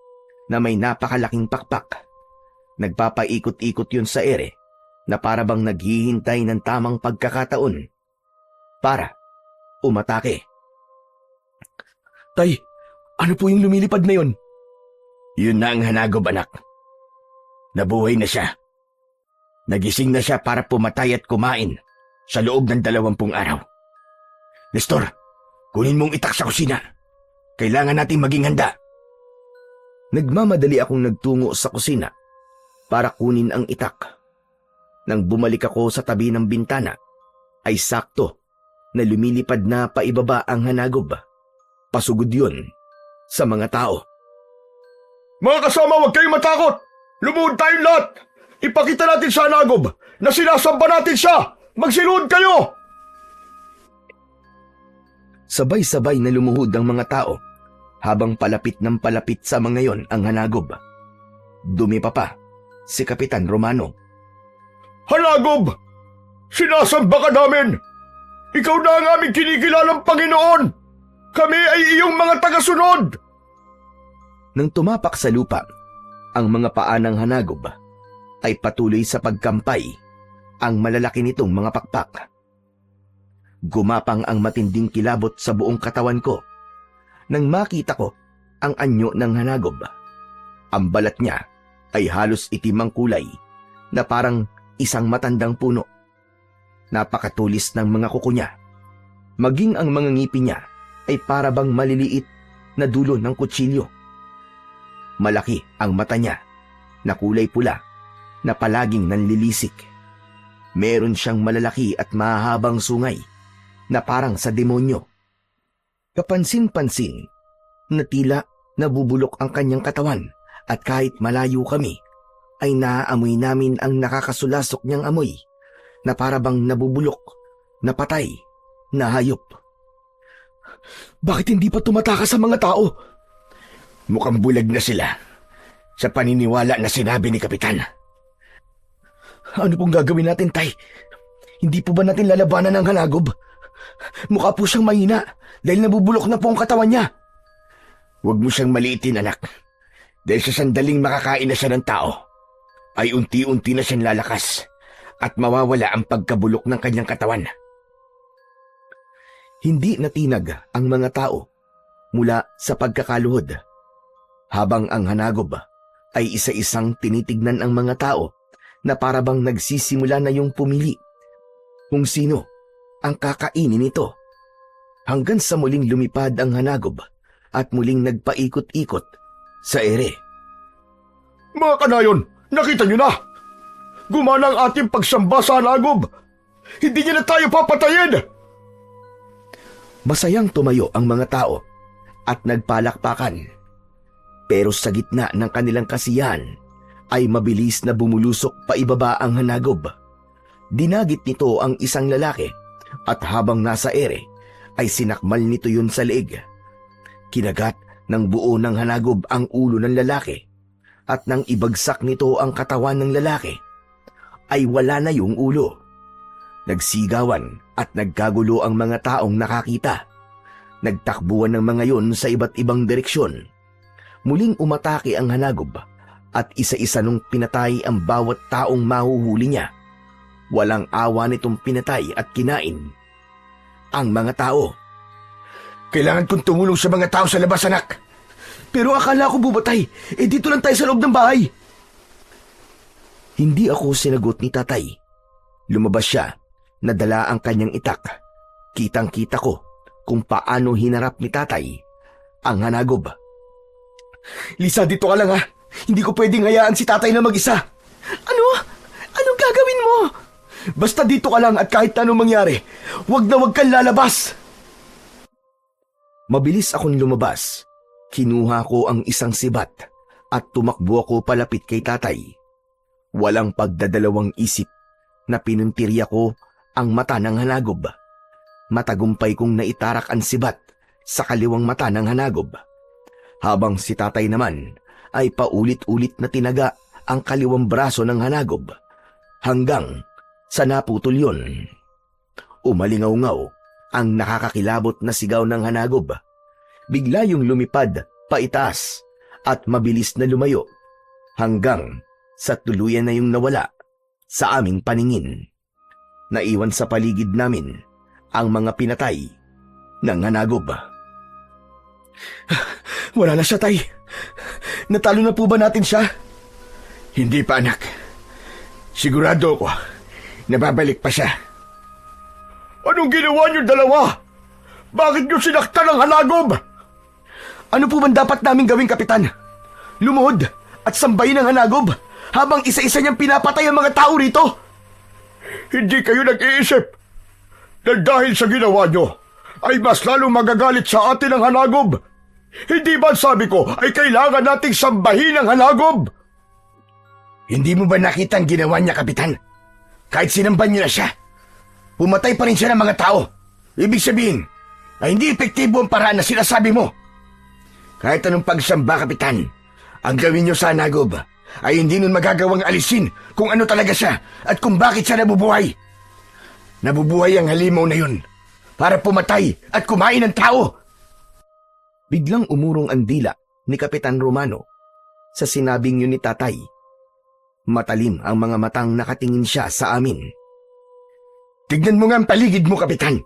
na may napakalaking pakpak. Nagpapaikot-ikot yun sa ere na parabang naghihintay ng tamang pagkakataon para umatake. Tay, ano po yung lumilipad na yun? Yun na ang hanagob, anak. Nabuhay na siya. Nagising na siya para pumatay at kumain sa loob ng 20 araw. Nestor, kunin mong itak sa kusina. Kailangan nating maging handa. Nagmamadali akong nagtungo sa kusina para kunin ang itak. Nang bumalik ako sa tabi ng bintana, ay sakto na lumilipad na paibaba ang hanagob. Pasugod yun sa mga tao. Mga kasama, huwag kayong matakot! Lumuhod tayong lahat! Ipakita natin sa hanagob na sinasamba natin siya! Magsiluhod kayo! Sabay-sabay na lumuhod ang mga tao habang palapit ng palapit sa mga yon ang hanagob. Dumipa pa si Kapitan Romano. Hanagob! Sinasamba ka namin! Ikaw na ang aming kinikilalang Panginoon! Kami ay iyong mga tagasunod! Nang tumapak sa lupa, ang mga paa ng hanagob ay patuloy sa pagkampay ang malalaki nitong mga pakpak. Gumapang ang matinding kilabot sa buong katawan ko nang makita ko ang anyo ng hanagob. Ang balat niya ay halos itim ang kulay na parang isang matandang puno. Napakatulis ng mga kuko niya. Maging ang mga ngipin niya ay parabang maliliit na dulo ng kutsilyo. Malaki ang mata niya na kulay pula na palaging nanlilisik. Meron siyang malalaki at mahahabang sungay na parang sa demonyo. Kapansin-pansin na tila nabubulok ang kanyang katawan at kahit malayo kami ay naaamoy namin ang nakakasulasok niyang amoy na parabang nabubulok, na patay, na hayop. Bakit hindi pa tumatakas sa mga tao? Mukhang bulag na sila sa paniniwala na sinabi ni Kapitan. Ano pong gagawin natin, Tay? Hindi po ba natin lalabanan ang hanagob? Mukha po siyang mahina dahil nabubulok na po ang katawan niya. Huwag mo siyang maliitin, anak. Dahil sa sandaling makakain na siya ng tao, ay unti-unti na siyang lalakas at mawawala ang pagkabulok ng kanyang katawan. Hindi natinag ang mga tao mula sa pagkakaluhod. Habang ang hanagob ay isa-isang tinitignan ang mga tao na parabang nagsisimula na yung pumili kung sino ang kakainin nito. Hanggang sa muling lumipad ang hanagob at muling nagpaikot-ikot sa ere. Mga kanayon, nakita niyo na! Gumana ang ating pagsamba sa hanagob! Hindi niya na tayo papatayin! Masayang tumayo ang mga tao at nagpalakpakan. Pero sa gitna ng kanilang kasiyahan ay mabilis na bumulusok paibaba ang hanagob. Dinagit nito ang isang lalaki at habang nasa ere ay sinakmal nito yun sa leeg. Kinagat ng buo ng hanagob ang ulo ng lalaki at nang ibagsak nito ang katawan ng lalaki ay wala na yung ulo. Nagsigawan at nagkagulo ang mga taong nakakita. Nagtakbuhan ng mga yon sa iba't ibang direksyon. Muling umatake ang hanagob at isa-isa nung pinatay ang bawat taong mahuhuli niya. Walang awa nitong pinatay at kinain ang mga tao. Kailangan kong tumulong sa mga tao sa labas, anak. Pero akala ko bubatay. Dito lang tayo sa loob ng bahay. Hindi ako sinagot ni tatay. Lumabas siya, nadala ang kanyang itak. Kitang-kita ko kung paano hinarap ni tatay ang hanagob. Lisa, dito ka lang ha. Hindi ko pwedeng hayaan si tatay na mag-isa. Ano? Anong gagawin mo? Basta dito ka lang at kahit anong mangyari, wag na wag kang lalabas. Mabilis akong lumabas. Kinuha ko ang isang sibat at tumakbo ako palapit kay tatay. Walang pagdadalawang isip na pinuntirya ko ang mata ng hanagob. Matagumpay kong naitarak ang sibat sa kaliwang mata ng hanagob. Habang si tatay naman ay paulit-ulit na tinaga ang kaliwang braso ng hanagob hanggang sa naputol yun. Umalingaw-ngaw ang nakakakilabot na sigaw ng hanagob. Bigla yung lumipad paitaas at mabilis na lumayo hanggang sa tuluyan na yung nawala sa aming paningin. Naiwan sa paligid namin ang mga pinatay ng hanagob. Wala na siya, tay. Natalo na po ba natin siya? Hindi pa, anak. Sigurado ako, nababalik pa siya. Anong ginawa niyo dalawa? Bakit niyo sinaktan ang hanagob? Ano po bang dapat namin gawin, Kapitan? Lumuhod at sambahin ang hanagob habang isa-isa niyang pinapatay ang mga tao rito? Hindi kayo nag-iisip na dahil sa ginawa niyo ay mas lalong magagalit sa atin ang hanagob. Hindi ba sabi ko ay kailangan nating sambahin ang hanagob? Hindi mo ba nakita ang ginawa niya, Kapitan? Kahit sinamban niyo na siya, pumatay pa rin siya ng mga tao. Ibig sabihin ay hindi epektibo ang paraan na sinasabi mo. Kahit anong pagsamba, Kapitan, ang gawin niyo sa hanagob ay hindi nun magagawang alisin kung ano talaga siya at kung bakit siya nabubuhay. Nabubuhay ang halimaw na yun para pumatay at kumain ng tao. Biglang umurong ang dila ni Kapitan Romano sa sinabing yun ni tatay. Matalim ang mga matang nakatingin siya sa amin. Tignan mo nga ang paligid mo, Kapitan.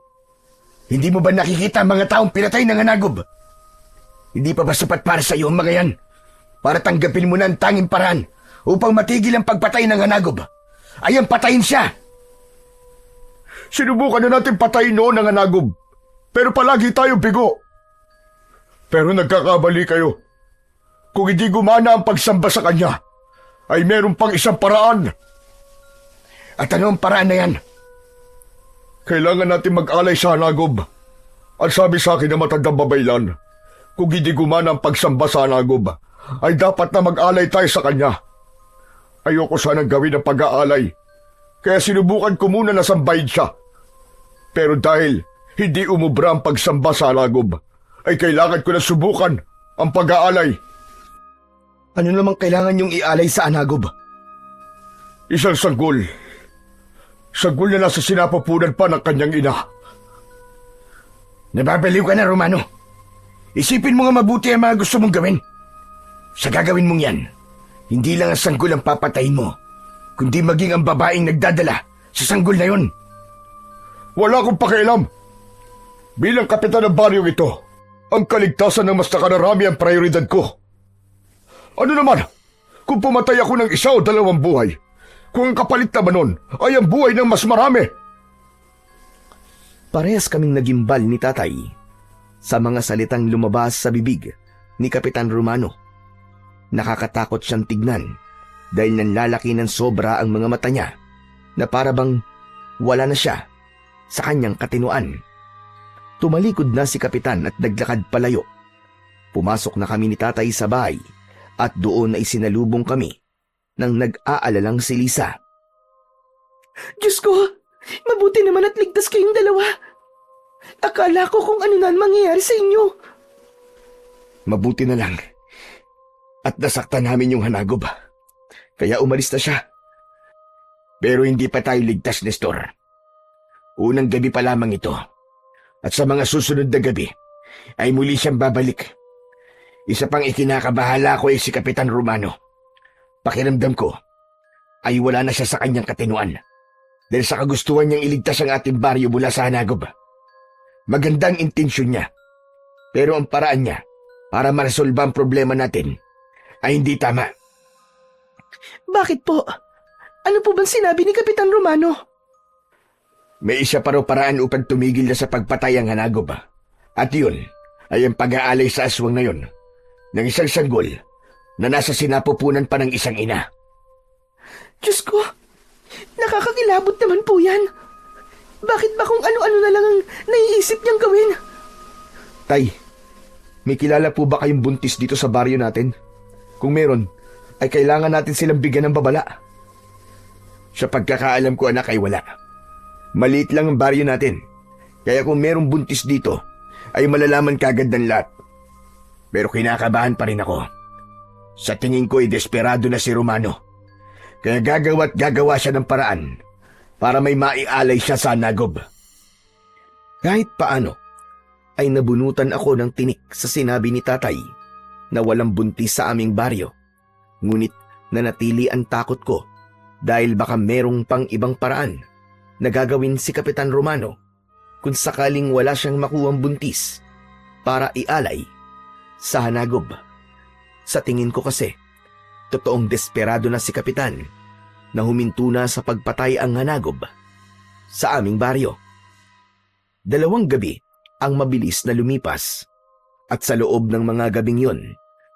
Hindi mo ba nakikita ang mga taong pinatay ng hanagob? Hindi pa ba sapat para sa iyo ang mga yan? Para tanggapin mo na ang tanging paraan upang matigil ang pagpatay ng hanagob ay ang patayin siya. Sinubukan na natin patayin noon ang hanagob, pero palagi tayo bigo. Pero nagkakabali kayo. Kung hindi gumana ang pagsamba sa kanya, ay meron pang isang paraan. At ano ang paraan na yan? Kailangan natin mag-alay sa hanagob. Ang sabi sa akin ng matandang babaylan, kung hindi gumana ang pagsamba sa hanagob, ay dapat na mag-alay tayo sa kanya. Ayoko sanang gawin ang pag-aalay, kaya sinubukan ko muna na sambahin siya. Pero dahil hindi umubra ang pagsamba sa hanagob, ay kailangan ko na subukan ang pag-aalay. Ano namang kailangan yung ialay sa hanagob? Isang sanggol. Sanggol na nasa sinapupunan pa ng kanyang ina. Nababaliw ka na, Romano. Isipin mo nga mabuti ang mga gusto mong gawin. Sa gagawin mong yan, hindi lang ang sanggol ang papatayin mo, kundi maging ang babaeng nagdadala sa sanggol na yon. Wala akong pakialam. Bilang kapitan ng baryong ito, ang kaligtasan ng mas nakararami ang prioridad ko. Ano naman, kung pumatay ako ng isa o dalawang buhay, kung ang kapalit naman nun ay ang buhay ng mas marami. Parehas kaming nagimbal ni tatay sa mga salitang lumabas sa bibig ni Kapitan Romano. Nakakatakot siyang tignan dahil nanlalaki ng sobra ang mga mata niya na para bang wala na siya sa kanyang katinuan. Tumalikod na si Kapitan at naglakad palayo. Pumasok na kami ni Tatay sa bahay at doon ay sinalubong kami ng nag-aalalang si Lisa. Diyos ko, mabuti naman at ligtas kayong dalawa. Akala ko kung ano na ang mangyayari sa inyo. Mabuti na lang. At nasaktan namin yung Hanagob. Kaya umalis na siya. Pero hindi pa tayo ligtas, Nestor. Unang gabi pa lamang ito. At sa mga susunod na gabi, ay muli siyang babalik. Isa pang ikinakabahala ko ay si Kapitan Romano. Pakiramdam ko, ay wala na siya sa kanyang katinuan. Dahil sa kagustuhan niyang iligtas ang ating baryo mula sa Hanagob. Magandang intensyon niya. Pero ang paraan niya para maresolba ang problema natin ay hindi tama. Bakit po? Ano po bang sinabi ni Kapitan Romano? May isa pa raw paraan upang tumigil na sa pagpatay ang Hanagob. At yun ay ang pag-aalay sa aswang na yun ng isang sanggol na nasa sinapupunan pa ng isang ina. Diyos ko, nakakakilabot naman po yan. Bakit ba kung ano-ano na lang ang naiisip niyang gawin? Tay, may kilala po ba kayong buntis dito sa baryo natin? Kung meron, ay kailangan natin silang bigyan ng babala. Sa pagkakaalam ko, anak, ay wala. Maliit lang ang baryo natin. Kaya kung merong buntis dito, ay malalaman kagad ng lahat. Pero kinakabahan pa rin ako. Sa tingin ko ay desperado na si Romano. Kaya gagawa siya ng paraan para may maialay siya sa Hanagob. Kahit paano, ay nabunutan ako ng tinik sa sinabi ni Tatay na walang buntis sa aming baryo. Ngunit nanatili ang takot ko dahil baka merong pang ibang paraan na gagawin si Kapitan Romano kung sakaling wala siyang makuwang buntis para ialay sa Hanagob. Sa tingin ko kasi, totoong desperado na si Kapitan na huminto na sa pagpatay ang Hanagob sa aming baryo. 2 gabi ang mabilis na lumipas at sa loob ng mga gabing yon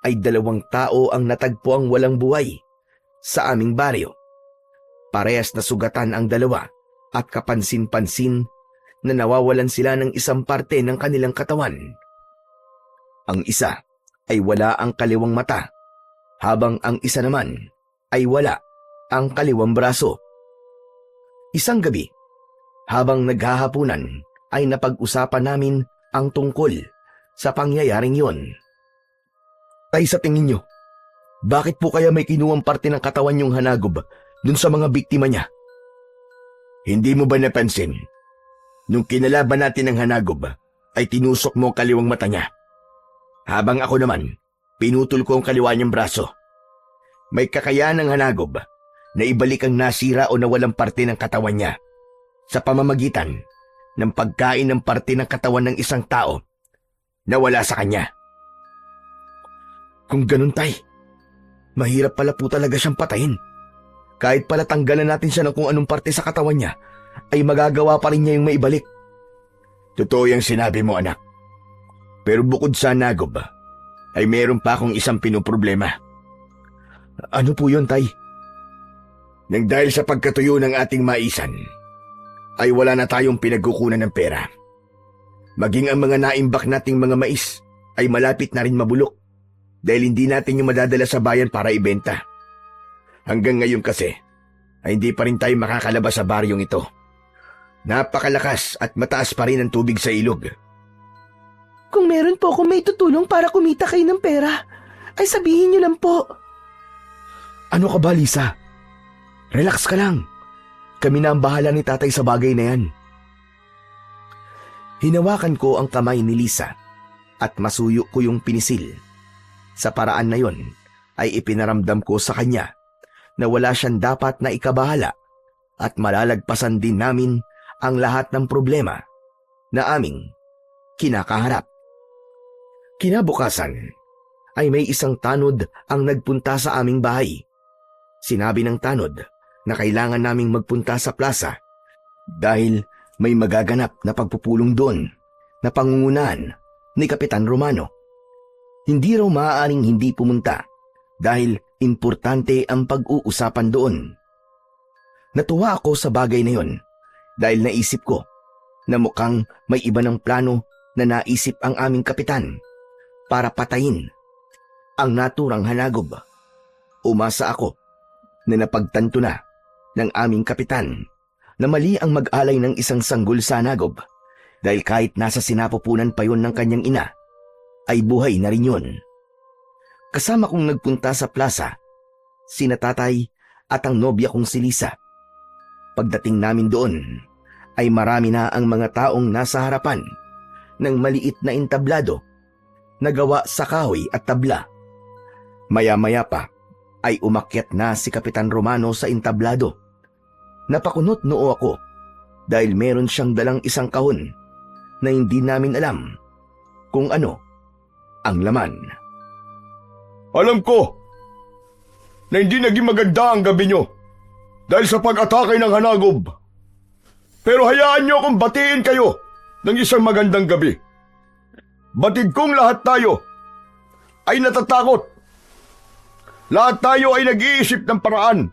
ay 2 tao ang natagpuang walang buhay sa aming baryo. Parehas na sugatan ang 2 at kapansin-pansin na nawawalan sila ng isang parte ng kanilang katawan. Ang isa ay wala ang kaliwang mata, habang ang isa naman ay wala ang kaliwang braso. Isang gabi, habang naghahapunan, ay napag-usapan namin ang tungkol sa pangyayaring yon. Tay, sa tingin nyo, bakit po kaya may kinuwang parte ng katawan yung Hanagob dun sa mga biktima niya? Hindi mo ba napansin? Nung kinalaban natin ang Hanagob, ay tinusok mo ang kaliwang mata niya. Habang ako naman, pinutol ko ang kaliwa niyang braso. May kakayahan ng Hanagob na ibalik ang nasira o nawalang parte ng katawan niya sa pamamagitan ng pagkain ng parte ng katawan ng isang tao na wala sa kanya. Kung ganun, Tay, mahirap pala po talaga siyang patayin. Kahit pala tanggalan natin siya ng kung anong parte sa katawan niya, ay magagawa pa rin niya yung maibalik. Totoo yung sinabi mo, anak. Pero bukod sa Hanagob, ay meron pa akong isang pinoproblema. Ano po yun, Tay? Nang dahil sa pagkatuyo ng ating maisan, ay wala na tayong pinagkukunan ng pera. Maging ang mga naimbak nating mga mais ay malapit na rin mabulok dahil hindi natin yung madadala sa bayan para ibenta. Hanggang ngayon kasi ay hindi pa rin tayo makakalabas sa baryong ito. Napakalakas at mataas pa rin ang tubig sa ilog. Kung meron po akong may tutulong para kumita kayo ng pera, ay sabihin niyo lang po. Ano ka ba, Lisa? Relax ka lang. Kami na ang bahala ni Tatay sa bagay na yan. Hinawakan ko ang kamay ni Lisa at masuyo ko yung pinisil. Sa paraan na yon ay ipinaramdam ko sa kanya na wala siyang dapat na ikabahala at malalagpasan din namin ang lahat ng problema na aming kinakaharap. Kinabukasan ay may isang tanod ang nagpunta sa aming bahay. Sinabi ng tanod na kailangan naming magpunta sa plaza dahil may magaganap na pagpupulong doon na pangungunahan ni Kapitan Romano. Hindi raw maaaring hindi pumunta dahil importante ang pag-uusapan doon. Natuwa ako sa bagay na yon dahil naisip ko na mukhang may iba ng plano na naisip ang aming kapitan para patayin ang naturang hanagob. Umasa ako na napagtanto na ng aming kapitan na mali ang mag-alay ng isang sanggol sa hanagob dahil kahit nasa sinapupunan pa yon ng kanyang ina, ay buhay na rin yun. Kasama kong nagpunta sa plaza, sina tatay at ang nobya kong si Lisa. Pagdating namin doon, ay marami na ang mga taong nasa harapan ng maliit na entablado na gawa sa kahoy at tabla. Maya-maya pa ay umakyat na si Kapitan Romano sa entablado. Napakunot noo ako dahil meron siyang dalang isang kahon na hindi namin alam kung ano ang laman. Alam ko na hindi naging maganda ang gabi nyo dahil sa pag-atake ng hanagob. Pero hayaan nyo akong batiin kayo ng isang magandang gabi. Batid kong lahat tayo ay natatakot. Lahat tayo ay nag-iisip ng paraan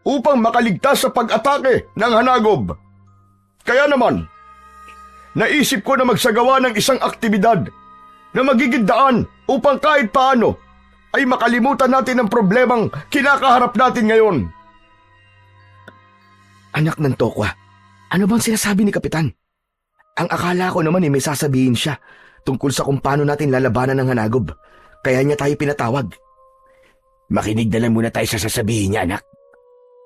upang makaligtas sa pag-atake ng hanagob. Kaya naman, naisip ko na magsagawa ng isang aktibidad na magiging daan upang kahit paano ay makalimutan natin ang problemang kinakaharap natin ngayon. Anak ng Tokwa, ano bang sinasabi ni Kapitan? Ang akala ko naman may sasabihin siya tungkol sa kung paano natin lalabanan ng hanagob. Kaya niya tayo pinatawag. Makinig na lang muna tayo sa sasabihin niya, anak.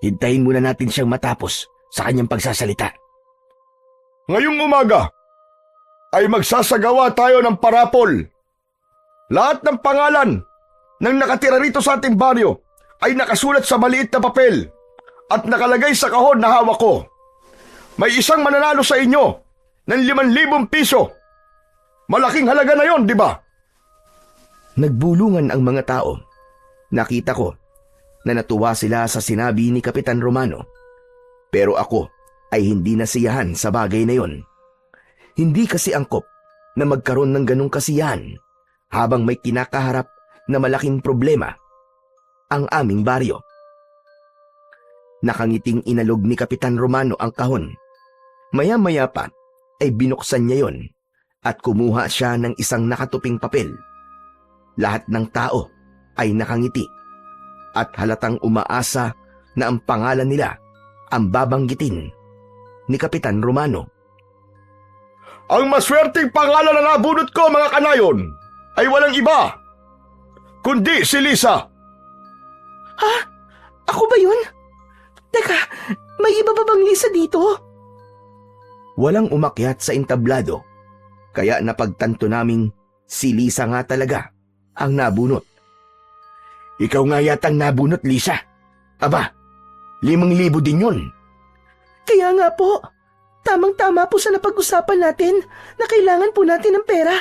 Hintayin muna natin siyang matapos sa kanyang pagsasalita. Ngayong umaga ay magsasagawa tayo ng parapol. Lahat ng pangalan ng nakatira rito sa ating baryo ay nakasulat sa maliit na papel at nakalagay sa kahon na hawak ko. May isang mananalo sa inyo ng 5,000 piso. Malaking halaga na yon, di ba? Nagbulungan ang mga tao. Nakita ko na natuwa sila sa sinabi ni Kapitan Romano. Pero ako ay hindi nasiyahan sa bagay na yon. Hindi kasi angkop na magkaroon ng ganong kasiyahan habang may kinakaharap na malaking problema ang aming baryo. Nakangiting inalog ni Kapitan Romano ang kahon. Maya-maya pa ay binuksan niya yon at kumuha siya ng isang nakatuping papel. Lahat ng tao ay nakangiti at halatang umaasa na ang pangalan nila ang babanggitin ni Kapitan Romano. Ang maswerteng pangalan na nabunot ko, mga kanayon, ay walang iba kundi si Lisa. Ha? Ako ba yun? Teka, may iba ba bang Lisa dito? Walang umakyat sa entablado, kaya napagtanto naming si Lisa nga talaga ang nabunot. Ikaw nga yatang nabunot, Lisa. Aba, 5,000 din yun. Kaya nga po, tamang-tama po sa napag-usapan natin na kailangan po natin ng pera.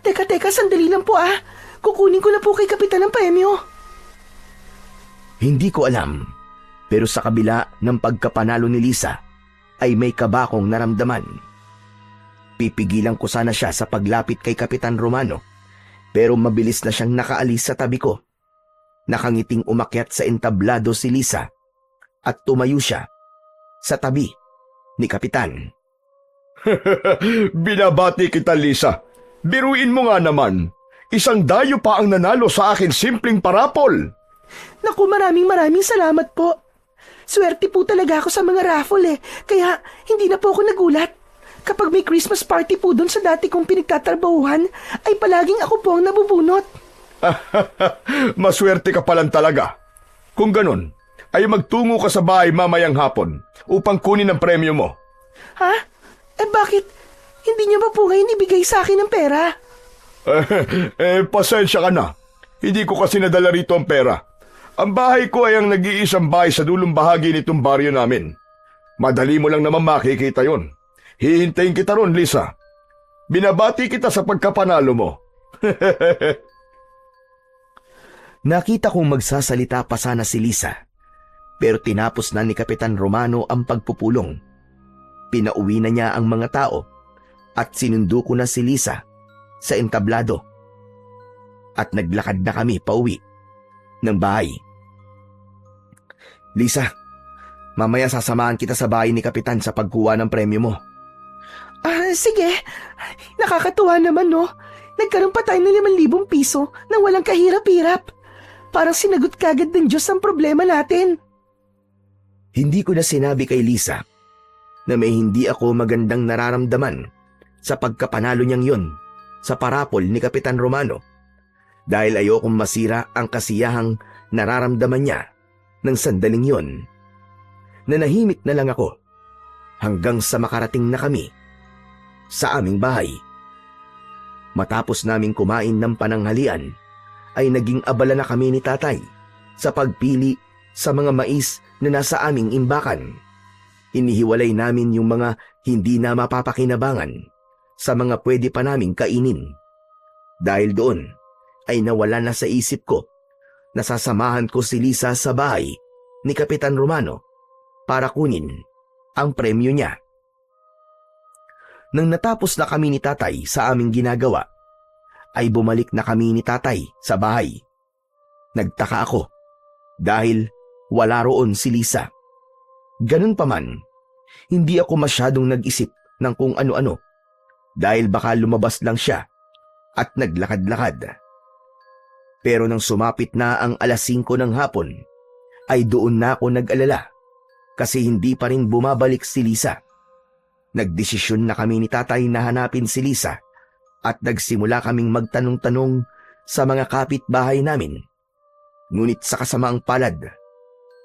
Teka, sandali lang po ah. Kukunin ko na po kay Kapitan ang premyo. Hindi ko alam, pero sa kabila ng pagkapanalo ni Lisa, ay may kaba akong naramdaman. Pipigilan ko sana siya sa paglapit kay Kapitan Romano, pero mabilis na siyang nakaalis sa tabi ko. Nakangiting umakyat sa entablado si Lisa at tumayo siya sa tabi ni Kapitan. Binabati kita, Lisa. Biruin mo nga naman. Isang dayo pa ang nanalo sa akin simpleng parapol. Naku, maraming salamat po. Swerte po talaga ako sa mga raffle kaya hindi na po ako nagulat. Kapag may Christmas party po doon sa dati kong pinagtatrabahuhan, ay palaging ako po ang nabubunot. Maswerte ka palang talaga. Kung ganun, ay magtungo ka sa bahay mamayang hapon upang kunin ang premyo mo. Ha? Bakit? Hindi niyo ba po ngayon ibigay sa akin ang pera? Pasensya ka na. Hindi ko kasi nadala rito ang pera. Ang bahay ko ay ang nag-iisang bahay sa dulong bahagi nitong baryo namin. Madali mo lang naman makikita yon. Hihintayin kita ron, Lisa. Binabati kita sa pagkapanalo mo. Nakita kong magsasalita pa sana si Lisa, pero tinapos na ni Kapitan Romano ang pagpupulong. Pinauwi na niya ang mga tao at sinundo ko na si Lisa sa entablado. At naglakad na kami pauwi ng bahay. Lisa, mamaya sasamahan kita sa bahay ni Kapitan sa pagkuha ng premyo mo. Sige. Nakakatuwa naman, no? Nagkaroon pa tayo ng 5,000 piso nang walang kahirap-hirap. Parang sinagot kagad ng Diyos ang problema natin. Hindi ko na sinabi kay Lisa na may hindi ako magandang nararamdaman sa pagkapanalo niyang yun sa parapol ni Kapitan Romano dahil ayokong masira ang kasiyahang nararamdaman niya ng sandaling yon. Nanahimik na lang ako hanggang sa makarating na kami sa aming bahay. Matapos naming kumain ng pananghalian ay naging abala na kami ni tatay sa pagpili sa mga mais na nasa aming imbakan. Inihiwalay namin yung mga hindi na mapapakinabangan sa mga pwede pa naming kainin. Dahil doon ay nawala na sa isip ko na sasamahan ko si Lisa sa bahay ni Kapitan Romano para kunin ang premyo niya. Nang natapos na kami ni tatay sa aming ginagawa, ay bumalik na kami ni tatay sa bahay. Nagtaka ako dahil wala roon si Lisa. Ganun pa man, hindi ako masyadong nag-isip ng kung ano-ano dahil baka lumabas lang siya at naglakad-lakad. Pero nang sumapit na ang 5:00 ng hapon, ay doon na ako nag-alala kasi hindi pa rin bumabalik si Lisa. Nagdesisyon na kami ni tatay na hanapin si Lisa at nagsimula kaming magtanong-tanong sa mga kapitbahay namin. Ngunit sa kasamaang palad,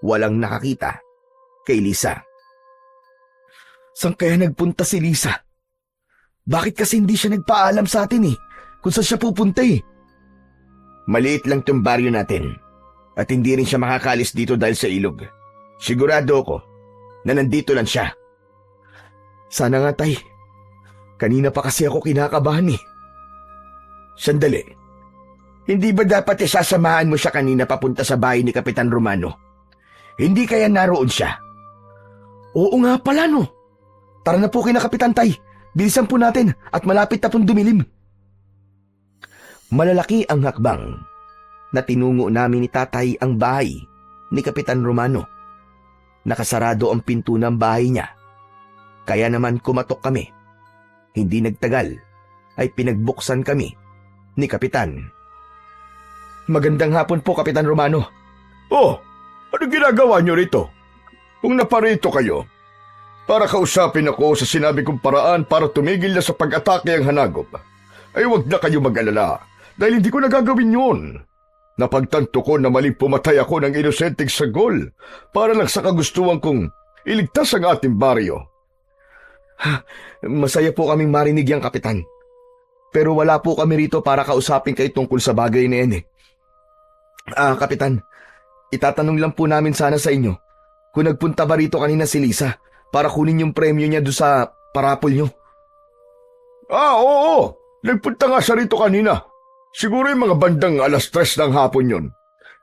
walang nakakita kay Lisa. Saan kaya nagpunta si Lisa? Bakit kasi hindi siya nagpaalam sa atin kung saan siya pupunta Maliit lang tong baryo natin at hindi rin siya makakalis dito dahil sa ilog. Sigurado ako na nandito lang siya. Sana nga tay. Kanina pa kasi ako kinakabahan Sandali. Hindi ba dapat isasamahan mo siya kanina papunta sa bahay ni Kapitan Romano? Hindi kaya naroon siya? Oo nga pala Tara na po kina Kapitan Tay. Bilisan po natin at malapit na pong dumilim. Malalaki ang hakbang na tinungo namin ni tatay ang bahay ni Kapitan Romano. Nakasarado ang pinto ng bahay niya. Kaya naman kumatok kami. Hindi nagtagal ay pinagbuksan kami ni Kapitan. Magandang hapon po, Kapitan Romano. Oh, ano ginagawa niyo rito? Kung naparito kayo, para kausapin ako sa sinabi kong paraan para tumigil na sa pag-atake ang hanagop, ay huwag na kayo mag-alala dahil hindi ko nagagawin yun. Napagtanto ko na maling pumatay ako ng inosenteng sagol para lang sa kagustuhan kong iligtas ang ating baryo. Masaya po kaming marinig yang Kapitan. Pero wala po kami rito para kausapin kayo tungkol sa bagay na yan Kapitan, itatanong lang po namin sana sa inyo kung nagpunta ba rito kanina si Lisa para kunin yung premyo niya doon sa parapol nyo. Oo. Nagpunta nga siya rito kanina. Siguro yung mga bandang 3:00 ng hapon yun.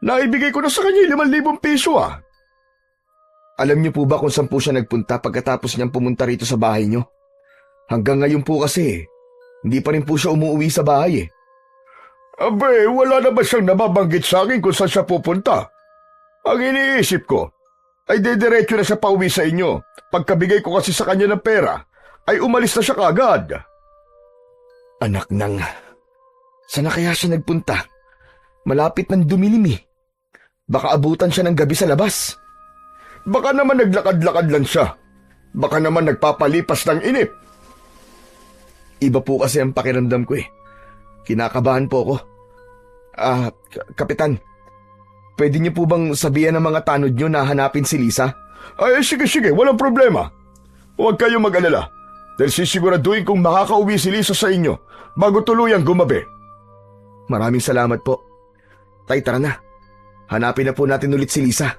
Naibigay ko na sa kanya 5,000 piso Alam niyo po ba kung saan po siya nagpunta pagkatapos niyang pumunta rito sa bahay niyo? Hanggang ngayon po kasi, hindi pa rin po siya umuwi sa bahay Abe, wala na ba siyang nababanggit sa akin kung saan siya pupunta? Ang iniisip ko, ay dediretso na siya pauwi sa inyo. Pagkabigay ko kasi sa kanya ng pera, ay umalis na siya kaagad. Anak nang, saan na kaya siya nagpunta? Malapit ng dumilim Baka abutan siya ng gabi sa labas. Baka naman naglakad-lakad lang siya. Baka naman nagpapalipas ng inip. Iba po kasi ang pakiramdam ko Kinakabahan po ako. Kapitan, pwede niyo po bang sabihan ng mga tanod niyo na hanapin si Lisa? Ay, sige, walang problema. Huwag kayong mag-alala dahil sisiguraduhin kong makakauwi si Lisa sa inyo bago tuluyang gumabi. Maraming salamat po. Tay, tara na. Hanapin na po natin ulit si Lisa.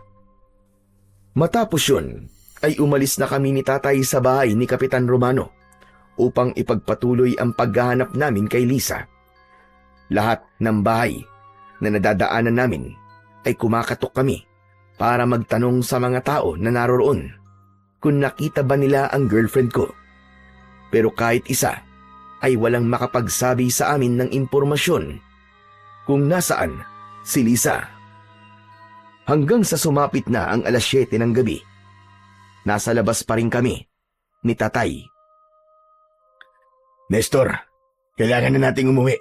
Matapos yun, ay umalis na kami ni tatay sa bahay ni Kapitan Romano upang ipagpatuloy ang paghahanap namin kay Lisa. Lahat ng bahay na nadadaanan namin ay kumakatok kami para magtanong sa mga tao na naroroon kung nakita ba nila ang girlfriend ko. Pero kahit isa ay walang makapagsabi sa amin ng impormasyon kung nasaan si Lisa. Hanggang sa sumapit na ang 7:00 ng gabi, nasa labas pa rin kami ni tatay. Nestor, kailangan na nating umuwi.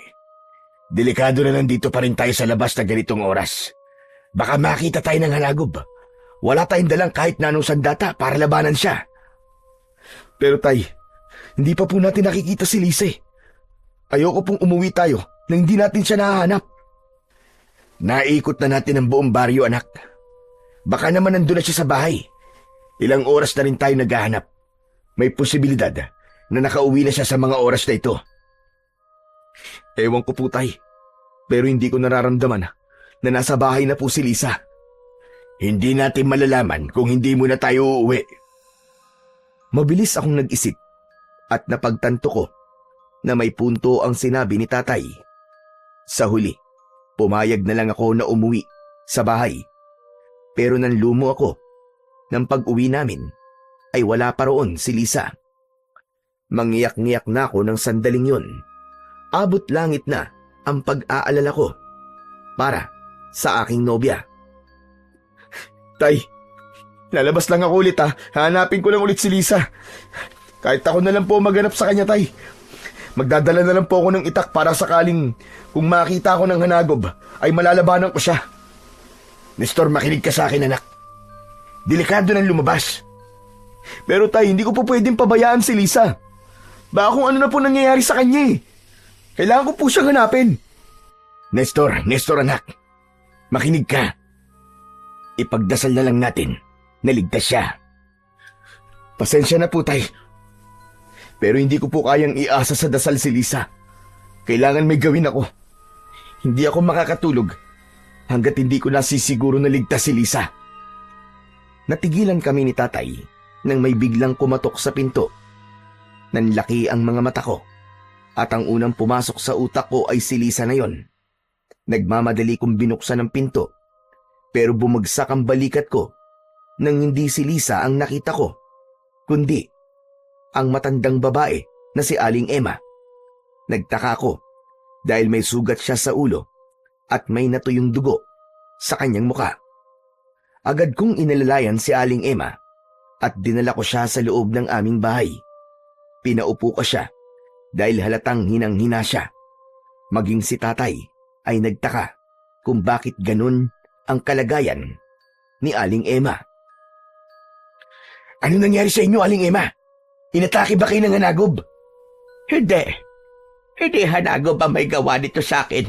Delikado na nandito pa rin tayo sa labas na ganitong oras. Baka makita tayo ng halagob. Wala tayong dalang kahit na anong sandata para labanan siya. Pero tay, hindi pa po natin nakikita si Lisa eh. Ayoko pong umuwi tayo na hindi natin siya nahahanap. Naikot na natin ang buong baryo, anak. Baka naman nandun na siya sa bahay. Ilang oras na rin tayo naghahanap. May posibilidad na nakauwi na siya sa mga oras na ito. Ewan ko po tay, pero hindi ko nararamdaman na nasa bahay na po si Lisa. Hindi natin malalaman kung hindi muna tayo uuwi. Mabilis akong nag-isip at napagtanto ko na may punto ang sinabi ni tatay. Sa huli, pumayag na lang ako na umuwi sa bahay. Pero nanlumo ako nang pag-uwi namin ay wala pa roon si Lisa. Mangiyak-ngiyak na ako ng sandaling yun. Abot langit na ang pag-aalala ko para sa aking nobya. Tay, lalabas lang ako ulit ha. Hanapin ko lang ulit si Lisa. Kahit ako na lang po maghanap sa kanya, tay. Magdadala na lang po ako ng itak para sakaling kung makita ako ng hanagob ay malalabanan ko siya. Nestor, makinig ka sa akin, anak. Delikado nang lumabas. Pero tay, hindi ko po pwedeng pabayaan si Lisa. Baka kung ano na po nangyayari sa kanya eh. Kailangan ko po siyang hanapin. Nestor anak. Makinig ka. Ipagdasal na lang natin na ligtas siya. Pasensya na po, tay. Pero hindi ko po kayang iasa sa dasal si Lisa. Kailangan may gawin ako. Hindi ako makakatulog hanggat hindi ko nasisiguro na ligtas si Lisa. Natigilan kami ni tatay nang may biglang kumatok sa pinto. Nanlaki ang mga mata ko at ang unang pumasok sa utak ko ay si Lisa na yon. Nagmamadali kong binuksan ang pinto pero bumagsak ang balikat ko nang hindi si Lisa ang nakita ko, kundi ang matandang babae na si Aling Emma. Nagtaka ko dahil may sugat siya sa ulo at may natuyong dugo sa kanyang muka. Agad kong inalalayan si Aling Emma at dinala ko siya sa loob ng aming bahay. Pinaupo ko siya dahil halatang hinang-hina siya. Maging si tatay ay nagtaka kung bakit ganun ang kalagayan ni Aling Emma. Ano nangyari sa inyo, Aling Emma? Inatake ba kayo ng hanagob? Hindi. Hindi hanagob ang may gawa nito sa akin,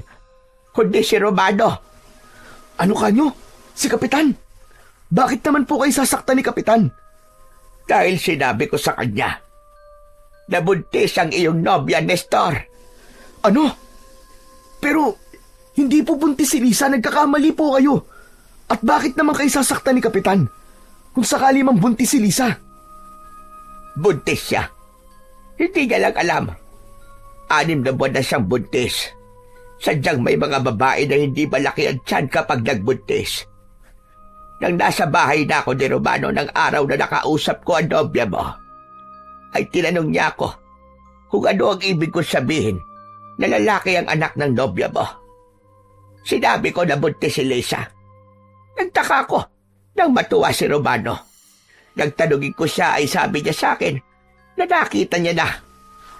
kundi si Romano. Ano kanyo? Si Kapitan? Bakit naman po kayo sasaktan ni Kapitan? Dahil sinabi ko sa kanya, nabuntis ang iyong nobya, Nestor. Ano? Pero hindi po buntis si Lisa, nagkakamali po kayo. At bakit naman kayo sasaktan ni Kapitan kung sakali mang buntis si Lisa? Buntis siya. Hindi niya lang alam. 6 na buwan na siyang buntis. Sadyang may mga babae na hindi malaki ang tiyan kapag nagbuntis. Nang nasa bahay na ako ni Romano ng araw na nakausap ko ang nobya mo, ay tinanong niya ako kung ano ang ibig ko sabihin na lalaki ang anak ng nobya mo. Sinabi ko na buntis si Lisa. Nagtaka ko nang matuwa si Romano. Nagtanungin ko siya ay sabi niya sa akin na nakita niya na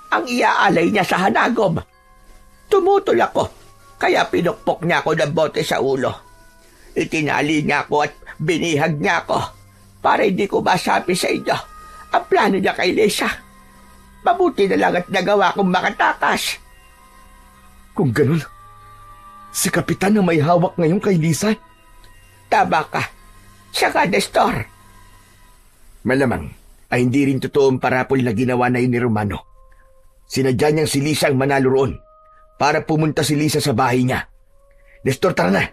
ang iaalay niya sa hanagob. Tumutol ako, kaya pinukpok niya ako ng bote sa ulo. Itinali niya ako at binihag niya ako para hindi ko masabi sa inyo ang plano niya kay Lisa. Mabuti na lang at nagawa kong makatakas. Kung ganun, si Kapitan na may hawak ngayon kay Lisa? Tama ka. Siya ka, Nestor. Malamang ay hindi rin totoo ang parapol na ginawa na yun ni Romano. Sinadya niyang si Lisa ang manalo roon para pumunta si Lisa sa bahay niya. Nestor, tara na.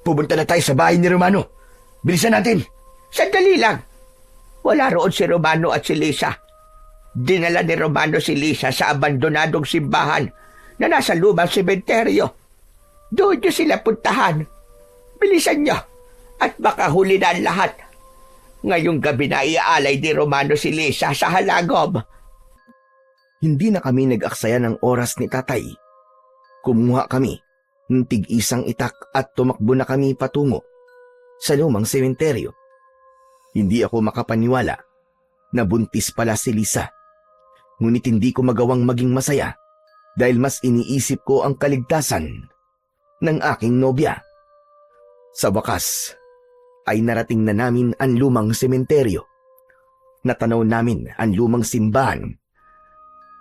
Pumunta na tayo sa bahay ni Romano. Bilisan natin. Sandali lang. Wala roon si Romano at si Lisa. Dinala ni Romano si Lisa sa abandonadong simbahan na nasa lumang sementeryo. Doon niyo sila puntahan. Bilisan niyo at baka huli na ang lahat. Ngayong gabi na iaalay ni Romano si Lisa sa halagob. Hindi na kami nag-aksaya ng oras ni tatay. Kumuha kami ng tig-isang itak at tumakbo na kami patungo sa lumang sementeryo. Hindi ako makapaniwala na buntis pala si Lisa. Ngunit hindi ko magawang maging masaya dahil mas iniisip ko ang kaligtasan ng aking nobya. Sa wakas, ay narating na namin ang lumang sementeryo. Natanaw namin ang lumang simbahan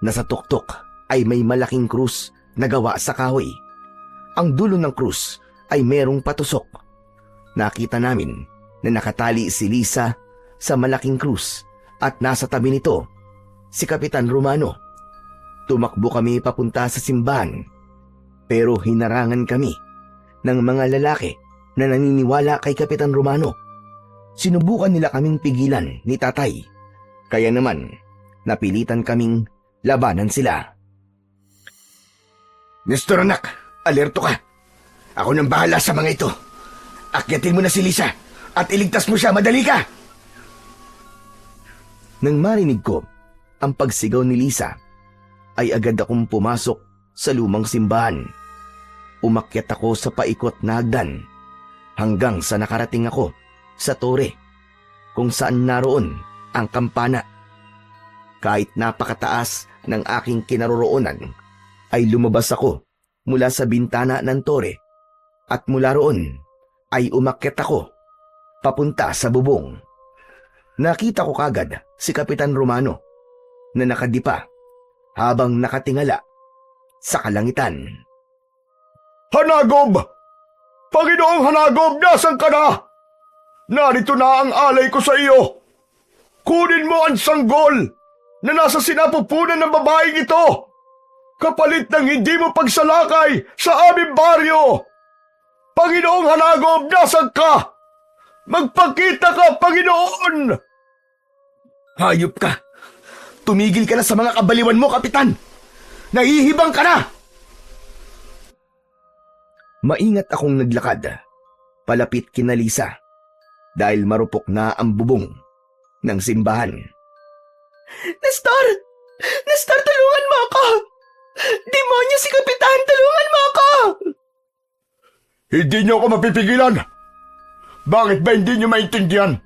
na sa tuktok ay may malaking krus na gawa sa kahoy. Ang dulo ng krus ay merong patusok. Nakita namin na nakatali si Lisa sa malaking krus at nasa tabi nito si Kapitan Romano. Tumakbo kami papunta sa simbahan pero hinarangan kami ng mga lalaki na naniniwala kay Kapitan Romano. Sinubukan nila kaming pigilan ni tatay, kaya naman napilitan kaming labanan sila. Nestor anak, alerto ka. Ako nang bahala sa mga ito. Akyatin mo na si Lisa at iligtas mo siya, madali ka! Nang marinig ko ang pagsigaw ni Lisa, ay agad akong pumasok sa lumang simbahan. Umakyat ako sa paikot na hagdan hanggang sa nakarating ako sa tore kung saan naroon ang kampana. Kahit napakataas ng aking kinaroroonan, ay lumabas ako mula sa bintana ng tore at mula roon ay umakyat ako papunta sa bubong. Nakita ko kagad si Kapitan Romano na nakadipa habang nakatingala sa kalangitan. Hanagob! Panginoong Hanagob, nasan ka na? Narito na ang alay ko sa iyo. Kunin mo ang sanggol na nasa sinapupunan ng babaeng ito, kapalit ng hindi mo pagsalakay sa aming baryo. Panginoong Hanagob, nasan ka? Magpakita ka, Panginoon! Hayop ka! Tumigil ka na sa mga kabaliwan mo, Kapitan! Nahihibang ka na! Maingat akong naglakad, palapit kina Lisa, dahil marupok na ang bubong ng simbahan. Nestor! Nestor, tulungan mo ako! Demonyo si Kapitan, tulungan mo ako! Hindi niyo ako mapipigilan. Bakit ba hindi niyo maintindihan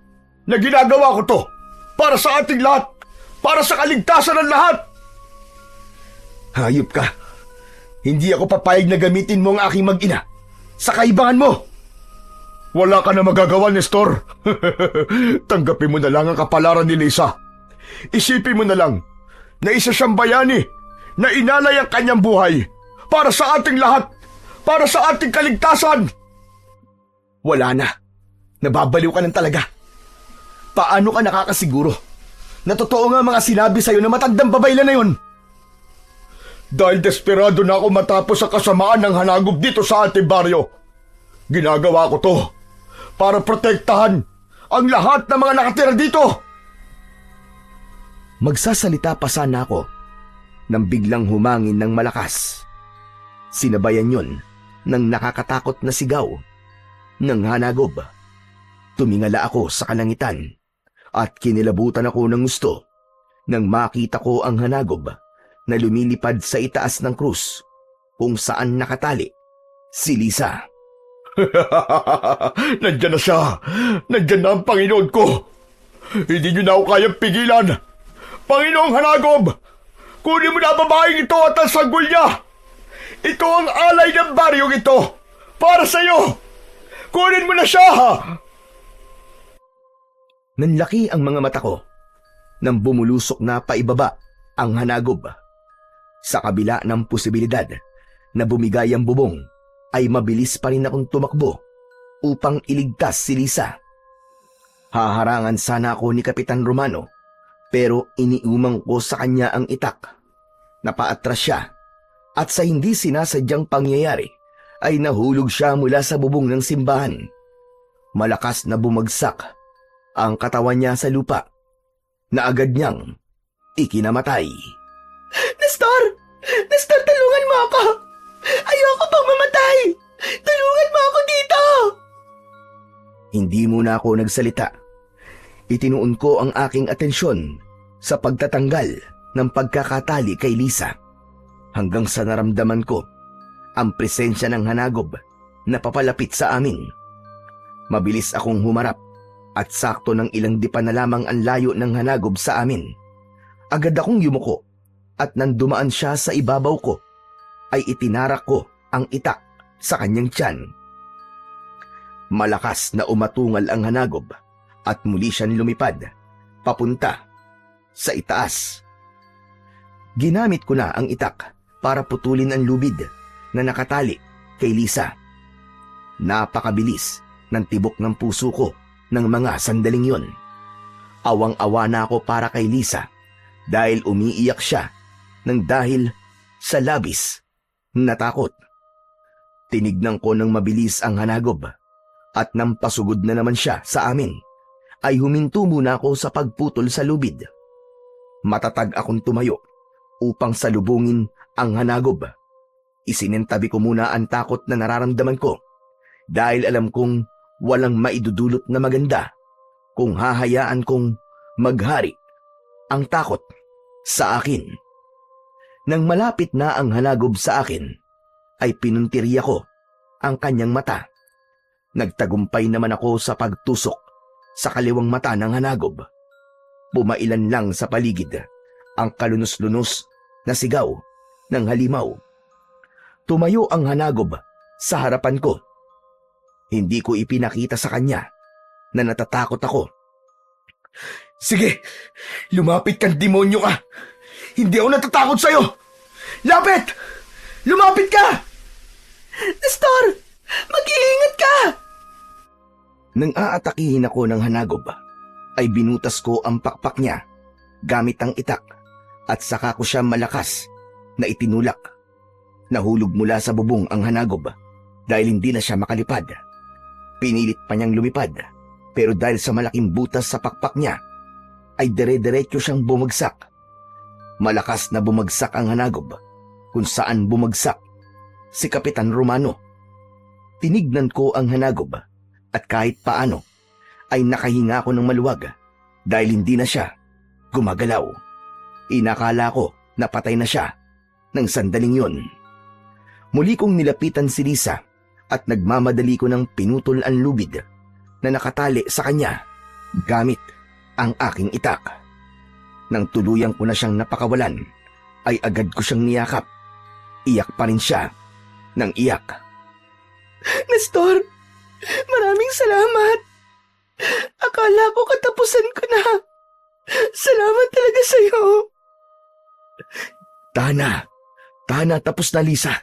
na ginagawa ko to para sa ating lahat, para sa kaligtasan ng lahat? Hayop ka! Hindi ako papayag na gamitin mo ang aking mag-ina sa kaibangan mo! Wala ka na magagawa, Nestor. Tanggapin mo na lang ang kapalaran ni Lisa. Isipin mo na lang na isa siyang bayani na inalay ang kanyang buhay para sa ating lahat, para sa ating kaligtasan. Wala na. Nababaliw ka ng talaga. Paano ka nakakasiguro na totoo nga mga sinabi sa'yo na matandang babayla na yun? Dahil desperado na ako matapos ang kasamaan ng Hanagob dito sa ating baryo. Ginagawa ko to para protektahan ang lahat ng mga nakatira dito. Magsasalita pa sana ako nang biglang humangin ng malakas. Sinabayan yon ng nakakatakot na sigaw ng Hanagob. Tumingala ako sa kalangitan at kinilabutan ako ng gusto nang makita ko ang Hanagob na lumilipad sa itaas ng krus kung saan nakatali si Lisa. Nandyan na siya. Nandyan na ang Panginoon ko. Hindi niyo na ako kayang pigilan. Panginoong Hanagob, kunin mo na ang babaeng ito at ang sanggol niya. Ito ang alay ng baryong ito. Para sa iyo. Kunin mo na siya. Nanlaki ang mga mata ko nang bumulusok na paibaba ang Hanagob. Sa kabila ng posibilidad na bumigay ang bubong, ay mabilis pa rin akong tumakbo upang iligtas si Lisa. Haharangan sana ako ni Kapitan Romano, pero iniumang ko sa kanya ang itak. Napaatras siya at sa hindi sinasadyang pangyayari ay nahulog siya mula sa bubong ng simbahan. Malakas na bumagsak ang katawan niya sa lupa na agad niyang ikinamatay. Nestor! Nestor, tulungan mo ako! Ayoko pang mamatay! Tulungan mo ako dito! Hindi muna ako nagsalita. Itinuon ko ang aking atensyon sa pagtatanggal ng pagkakatali kay Lisa hanggang sa naramdaman ko ang presensya ng Hanagob na papalapit sa amin. Mabilis akong humarap at sakto ng ilang dipa na lamang ang layo ng Hanagob sa amin. Agad akong yumuko at nang dumaan siya sa ibabaw ko, ay itinarak ko ang itak sa kanyang tiyan. Malakas na umatungal ang hanagob at muli siyang lumipad papunta sa itaas. Ginamit ko na ang itak para putulin ang lubid na nakatali kay Lisa. Napakabilis ng tibok ng puso ko ng mga sandaling yon. Awang-awa na ako para kay Lisa dahil umiiyak siya ng dahil sa labis na takot. Tinignan ko ng mabilis ang hanagob at nang pasugod na naman siya sa amin, ay huminto muna ako sa pagputol sa lubid. Matatag akong tumayo upang salubungin ang hanagob. Isinentabi ko muna ang takot na nararamdaman ko dahil alam kong walang maidudulot na maganda kung hahayaan kong maghari ang takot sa akin. Nang malapit na ang hanagob sa akin, ay pinuntiriya ko ang kanyang mata. Nagtagumpay naman ako sa pagtusok sa kaliwang mata ng hanagob. Pumailan lang sa paligid ang kalunos-lunos na sigaw ng halimaw. Tumayo ang hanagob sa harapan ko. Hindi ko ipinakita sa kanya na natatakot ako. Sige, lumapit kang demonyo ka. Hindi ako natatakot sa'yo. Lapit! Lumapit ka! Nestor! Mag-iingat ka! Nang aatakihin ako ng hanagob, ay binutas ko ang pakpak niya gamit ang itak at saka ko siya malakas na itinulak. Nahulog mula sa bubong ang hanagob dahil hindi na siya makalipad. Pinilit pa niyang lumipad pero dahil sa malaking butas sa pakpak niya, ay dire-diretso siyang bumagsak. Malakas na bumagsak ang hanagob kung saan bumagsak si Kapitan Romano. Tinignan ko ang hanagob at kahit paano ay nakahinga ako ng maluwag dahil hindi na siya gumagalaw. Inakala ko na patay na siya ng sandaling yon. Muli kong nilapitan si Lisa at nagmamadali ko ng pinutol ang lubid na nakatali sa kanya gamit ang aking itak. Nang tuluyang ko na siyang napakawalan, ay agad ko siyang niyakap. Iyak pa rin siya ng iyak. Nestor, maraming salamat. Akala ko katapusan ko na. Salamat talaga sa'yo. Tana, tapos na Lisa.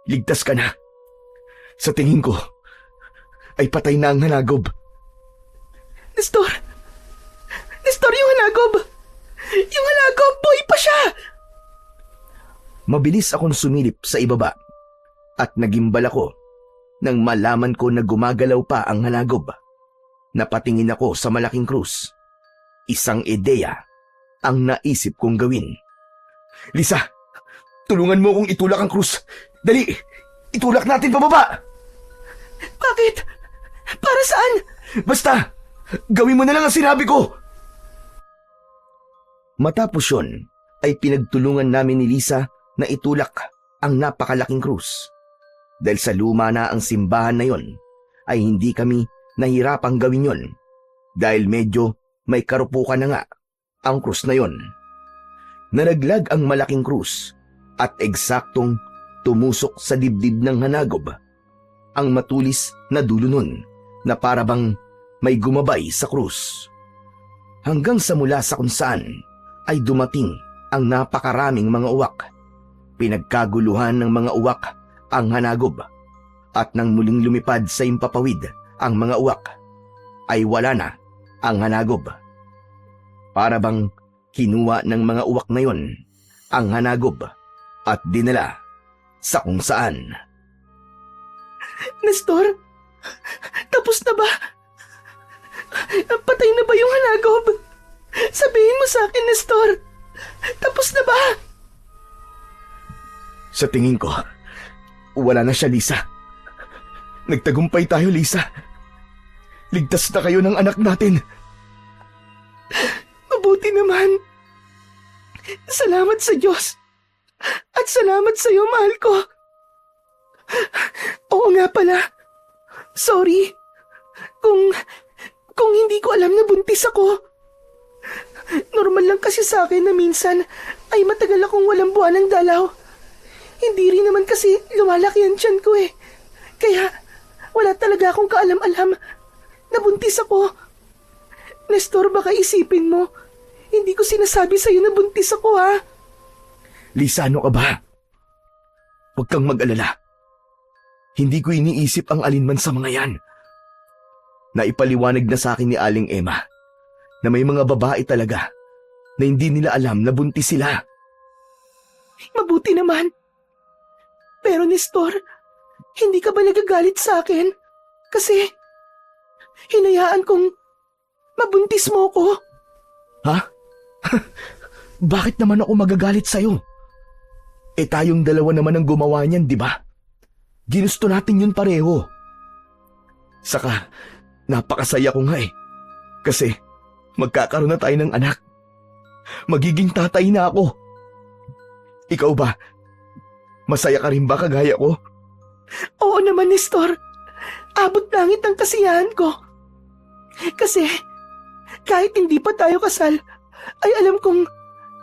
Ligtas ka na. Sa tingin ko, ay patay na ang hanagob. Nestor, yung hanagob! Yung hanagob, boy pa siya! Mabilis akong sumilip sa ibaba at nagimbal ako nang malaman ko na gumagalaw pa ang hanagob. Napatingin ako sa malaking krus. Isang ideya ang naisip kong gawin. Lisa, tulungan mo akong itulak ang krus. Dali, itulak natin pababa. Bakit? Para saan? Basta, gawin mo na lang ang sinabi ko. Matapos yun, ay pinagtulungan namin ni Lisa na itulak ang napakalaking krus. Dahil sa luma na ang simbahan na yon, ay hindi kami nahirapang gawin yon dahil medyo may karupukan na nga ang krus na yon. Naraglag ang malaking krus at eksaktong tumusok sa dibdib ng hanagob ang matulis na dulo nun na parabang may gumabay sa krus. Hanggang sa mula sa kung saan ay dumating ang napakaraming mga uwak. Pinagkaguluhan ng mga uwak ang hanagob at nang muling lumipad sa impapawid ang mga uwak, ay wala na ang hanagob. Para bang kinuha ng mga uwak na yon ang hanagob at dinala sa kung saan. Nestor, tapos na ba? Patay na ba yung hanagob? Sabihin mo sa akin, Nestor. Tapos na ba? Sa tingin ko, wala na siya, Lisa. Nagtagumpay tayo, Lisa. Ligtas na kayo ng anak natin. Mabuti naman. Salamat sa Diyos. At salamat sa iyo, mahal ko. Oo nga pala. Sorry. Kung hindi ko alam na buntis ako. Normal lang kasi sa akin na minsan ay matagal akong walang buwan ng dalaw. Hindi rin naman kasi lumalaki ang tiyan ko eh. Kaya wala talaga akong kaalam-alam na buntis ako. Nestor, baka isipin mo, hindi ko sinasabi sa'yo na buntis ako ha. Lisa, ano ka ba? Huwag kang mag-alala. Hindi ko iniisip ang alinman sa mga yan. Naipaliwanag na sa akin ni Aling Emma na may mga babae talaga na hindi nila alam na buntis sila. Mabuti naman. Pero Nestor, hindi ka ba nagagalit sa akin? Kasi hinayaan kong mabuntis mo ko. Ha? Bakit naman ako magagalit sa'yo? Eh tayong dalawa naman ang gumawa niyan, di ba? Ginusto natin yun pareho. Saka, napakasaya ko nga eh. Kasi, magkakaroon na tayo ng anak. Magiging tatay na ako. Ikaw ba? Masaya ka rin ba kagaya ko? Oo naman, Nestor. Abot langit ang kasiyahan ko. Kasi, kahit hindi pa tayo kasal, ay alam kong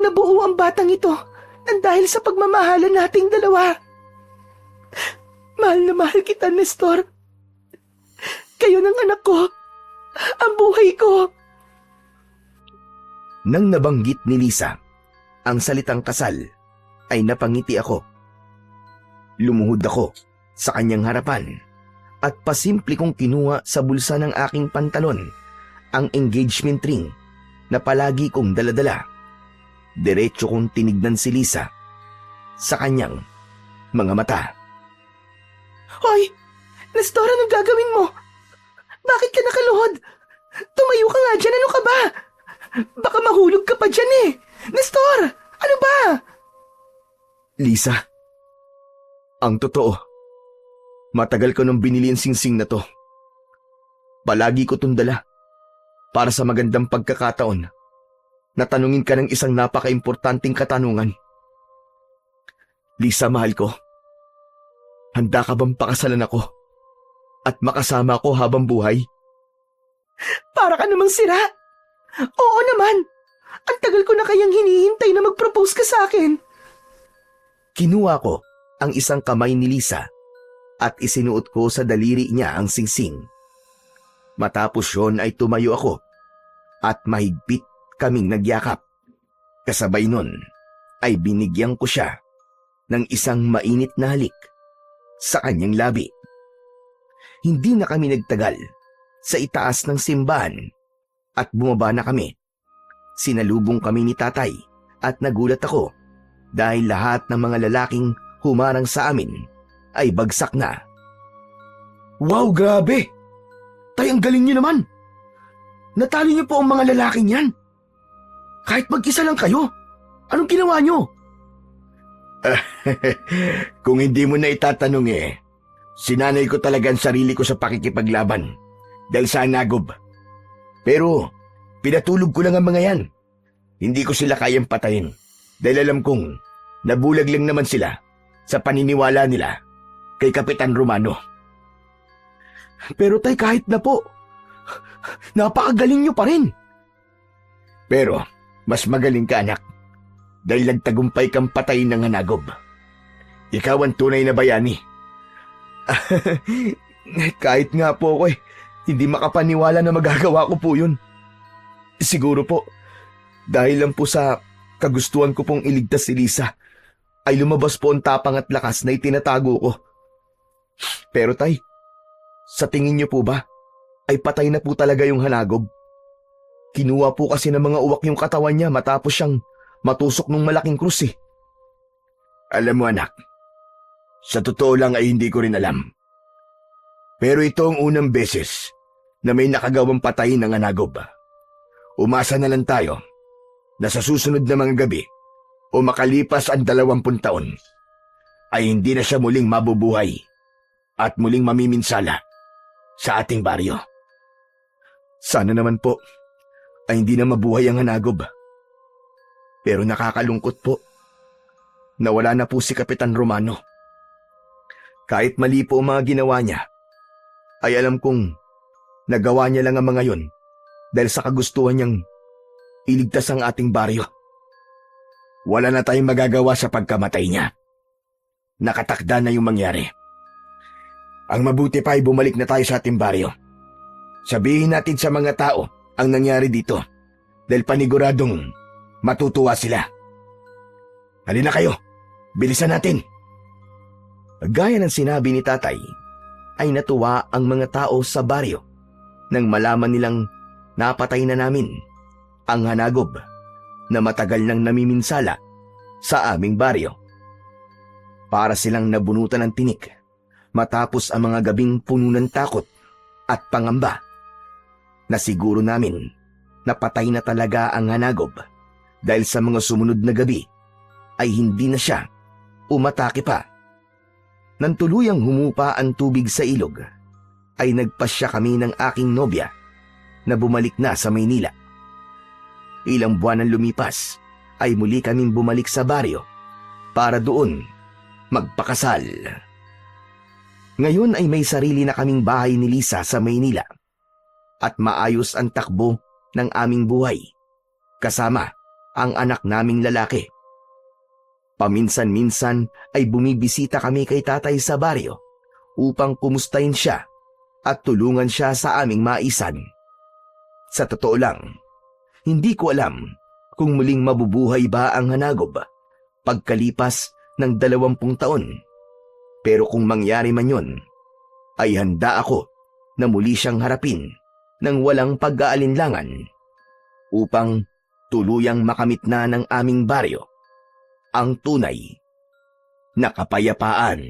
nabuo ang batang ito nang dahil sa pagmamahalan nating dalawa. Mahal na mahal kita, Nestor. Kayo ng anak ko, ang buhay ko. Nang nabanggit ni Lisa ang salitang kasal, ay napangiti ako. Lumuhod ako sa kanyang harapan at pasimple kong kinuha sa bulsa ng aking pantalon ang engagement ring na palagi kong daladala. Diretso kong tinignan si Lisa sa kanyang mga mata. Hoy, Nestor, anong gagawin mo? Bakit ka nakaluhod? Tumayo ka nga dyan, ano ka ba? Baka mahulog ka pa dyan eh. Nestor, ano ba? Lisa, ang totoo, matagal ko nang binili ang singsing na to. Palagi ko itong dala para sa magandang pagkakataon na tanungin ka ng isang napaka-importanting katanungan. Lisa, mahal ko, handa ka bang pakasalan ako at makasama ako habang buhay? Para ka namang sira. Oo naman. Ang tagal ko na kayang hinihintay na mag-propose ka sa akin. Kinuha ko ang isang kamay ni Lisa at isinuot ko sa daliri niya ang singsing. Matapos yon ay tumayo ako at mahigpit kaming nagyakap. Kasabay nun ay binigyan ko siya ng isang mainit na halik sa kanyang labi. Hindi na kami nagtagal sa itaas ng simbahan at bumaba na kami. Sinalubong kami ni tatay at nagulat ako dahil lahat ng mga lalaking humarang sa amin ay bagsak na. Wow, grabe! Tay, ang galing niyo naman! Natalo niyo po ang mga lalaking yan. Kahit mag-isa lang kayo, anong ginawa niyo? Kung hindi mo na itatanong sinanay ko talaga ang sarili ko sa pakikipaglaban dahil sa nagob. Pero pinatulog ko lang ang mga yan. Hindi ko sila kayang patayin dahil alam kong nabulag lang naman sila sa paniniwala nila kay Kapitan Romano. Pero tay, kahit na po, napakagaling niyo pa rin. Pero mas magaling ka, anak, dahil nagtagumpay kang patayin ng hanagob. Ikaw ang tunay na bayani. Kahit nga po ako hindi makapaniwala na magagawa ko po yun. Siguro po, dahil lang po sa kagustuhan ko pong iligtas si Lisa, ay lumabas po ang tapang at lakas na itinatago ko. Pero tay, sa tingin niyo po ba, ay patay na po talaga yung hanagob? Kinuha po kasi ng mga uwak yung katawan niya matapos siyang matusok ng malaking krus eh. Alam mo, anak, sa totoo lang ay hindi ko rin alam. Pero ito ang unang beses na may nakagawang patayin ng hanagob. Umasa na lang tayo na sa susunod na mga gabi o makalipas ang 20 taon ay hindi na siya muling mabubuhay at muling mamiminsala sa ating baryo. Sana naman po ay hindi na mabuhay ang hanagob. Pero nakakalungkot po na wala na po si Kapitan Romano. Kahit mali po ang mga ginawa niya, ay alam kong nagawa niya lang ang mga yon dahil sa kagustuhan niyang iligtas ang ating baryo. Wala na tayong magagawa sa pagkamatay niya. Nakatakda na yung mangyari. Ang mabuti pa ay bumalik na tayo sa ating baryo. Sabihin natin sa mga tao ang nangyari dito dahil paniguradong matutuwa sila. Halina kayo, bilisan natin. Gaya ng sinabi ni tatay, ay natuwa ang mga tao sa baryo nang malaman nilang napatay na namin ang hanagob na matagal nang namiminsala sa aming baryo. Para silang nabunutan ng tinik matapos ang mga gabing puno ng takot at pangamba na siguro namin napatay na talaga ang hanagob dahil sa mga sumunod na gabi ay hindi na siya umatake pa. Nang tuluyang humupa ang tubig sa ilog, ay nagpasya kami ng aking nobya na bumalik na sa Maynila. Ilang buwan ang lumipas, ay muli kaming bumalik sa baryo para doon magpakasal. Ngayon ay may sarili na kaming bahay ni Lisa sa Maynila at maayos ang takbo ng aming buhay kasama ang anak naming lalaki. Paminsan-minsan ay bumibisita kami kay tatay sa baryo upang kumustahin siya at tulungan siya sa aming maisan. Sa totoo lang, hindi ko alam kung muling mabubuhay ba ang hanagob pagkalipas ng 20 taon. Pero kung mangyari man yun, ay handa ako na muli siyang harapin ng walang pag-aalinlangan upang tuluyang makamit na ng aming baryo ang tunay na kapayapaan.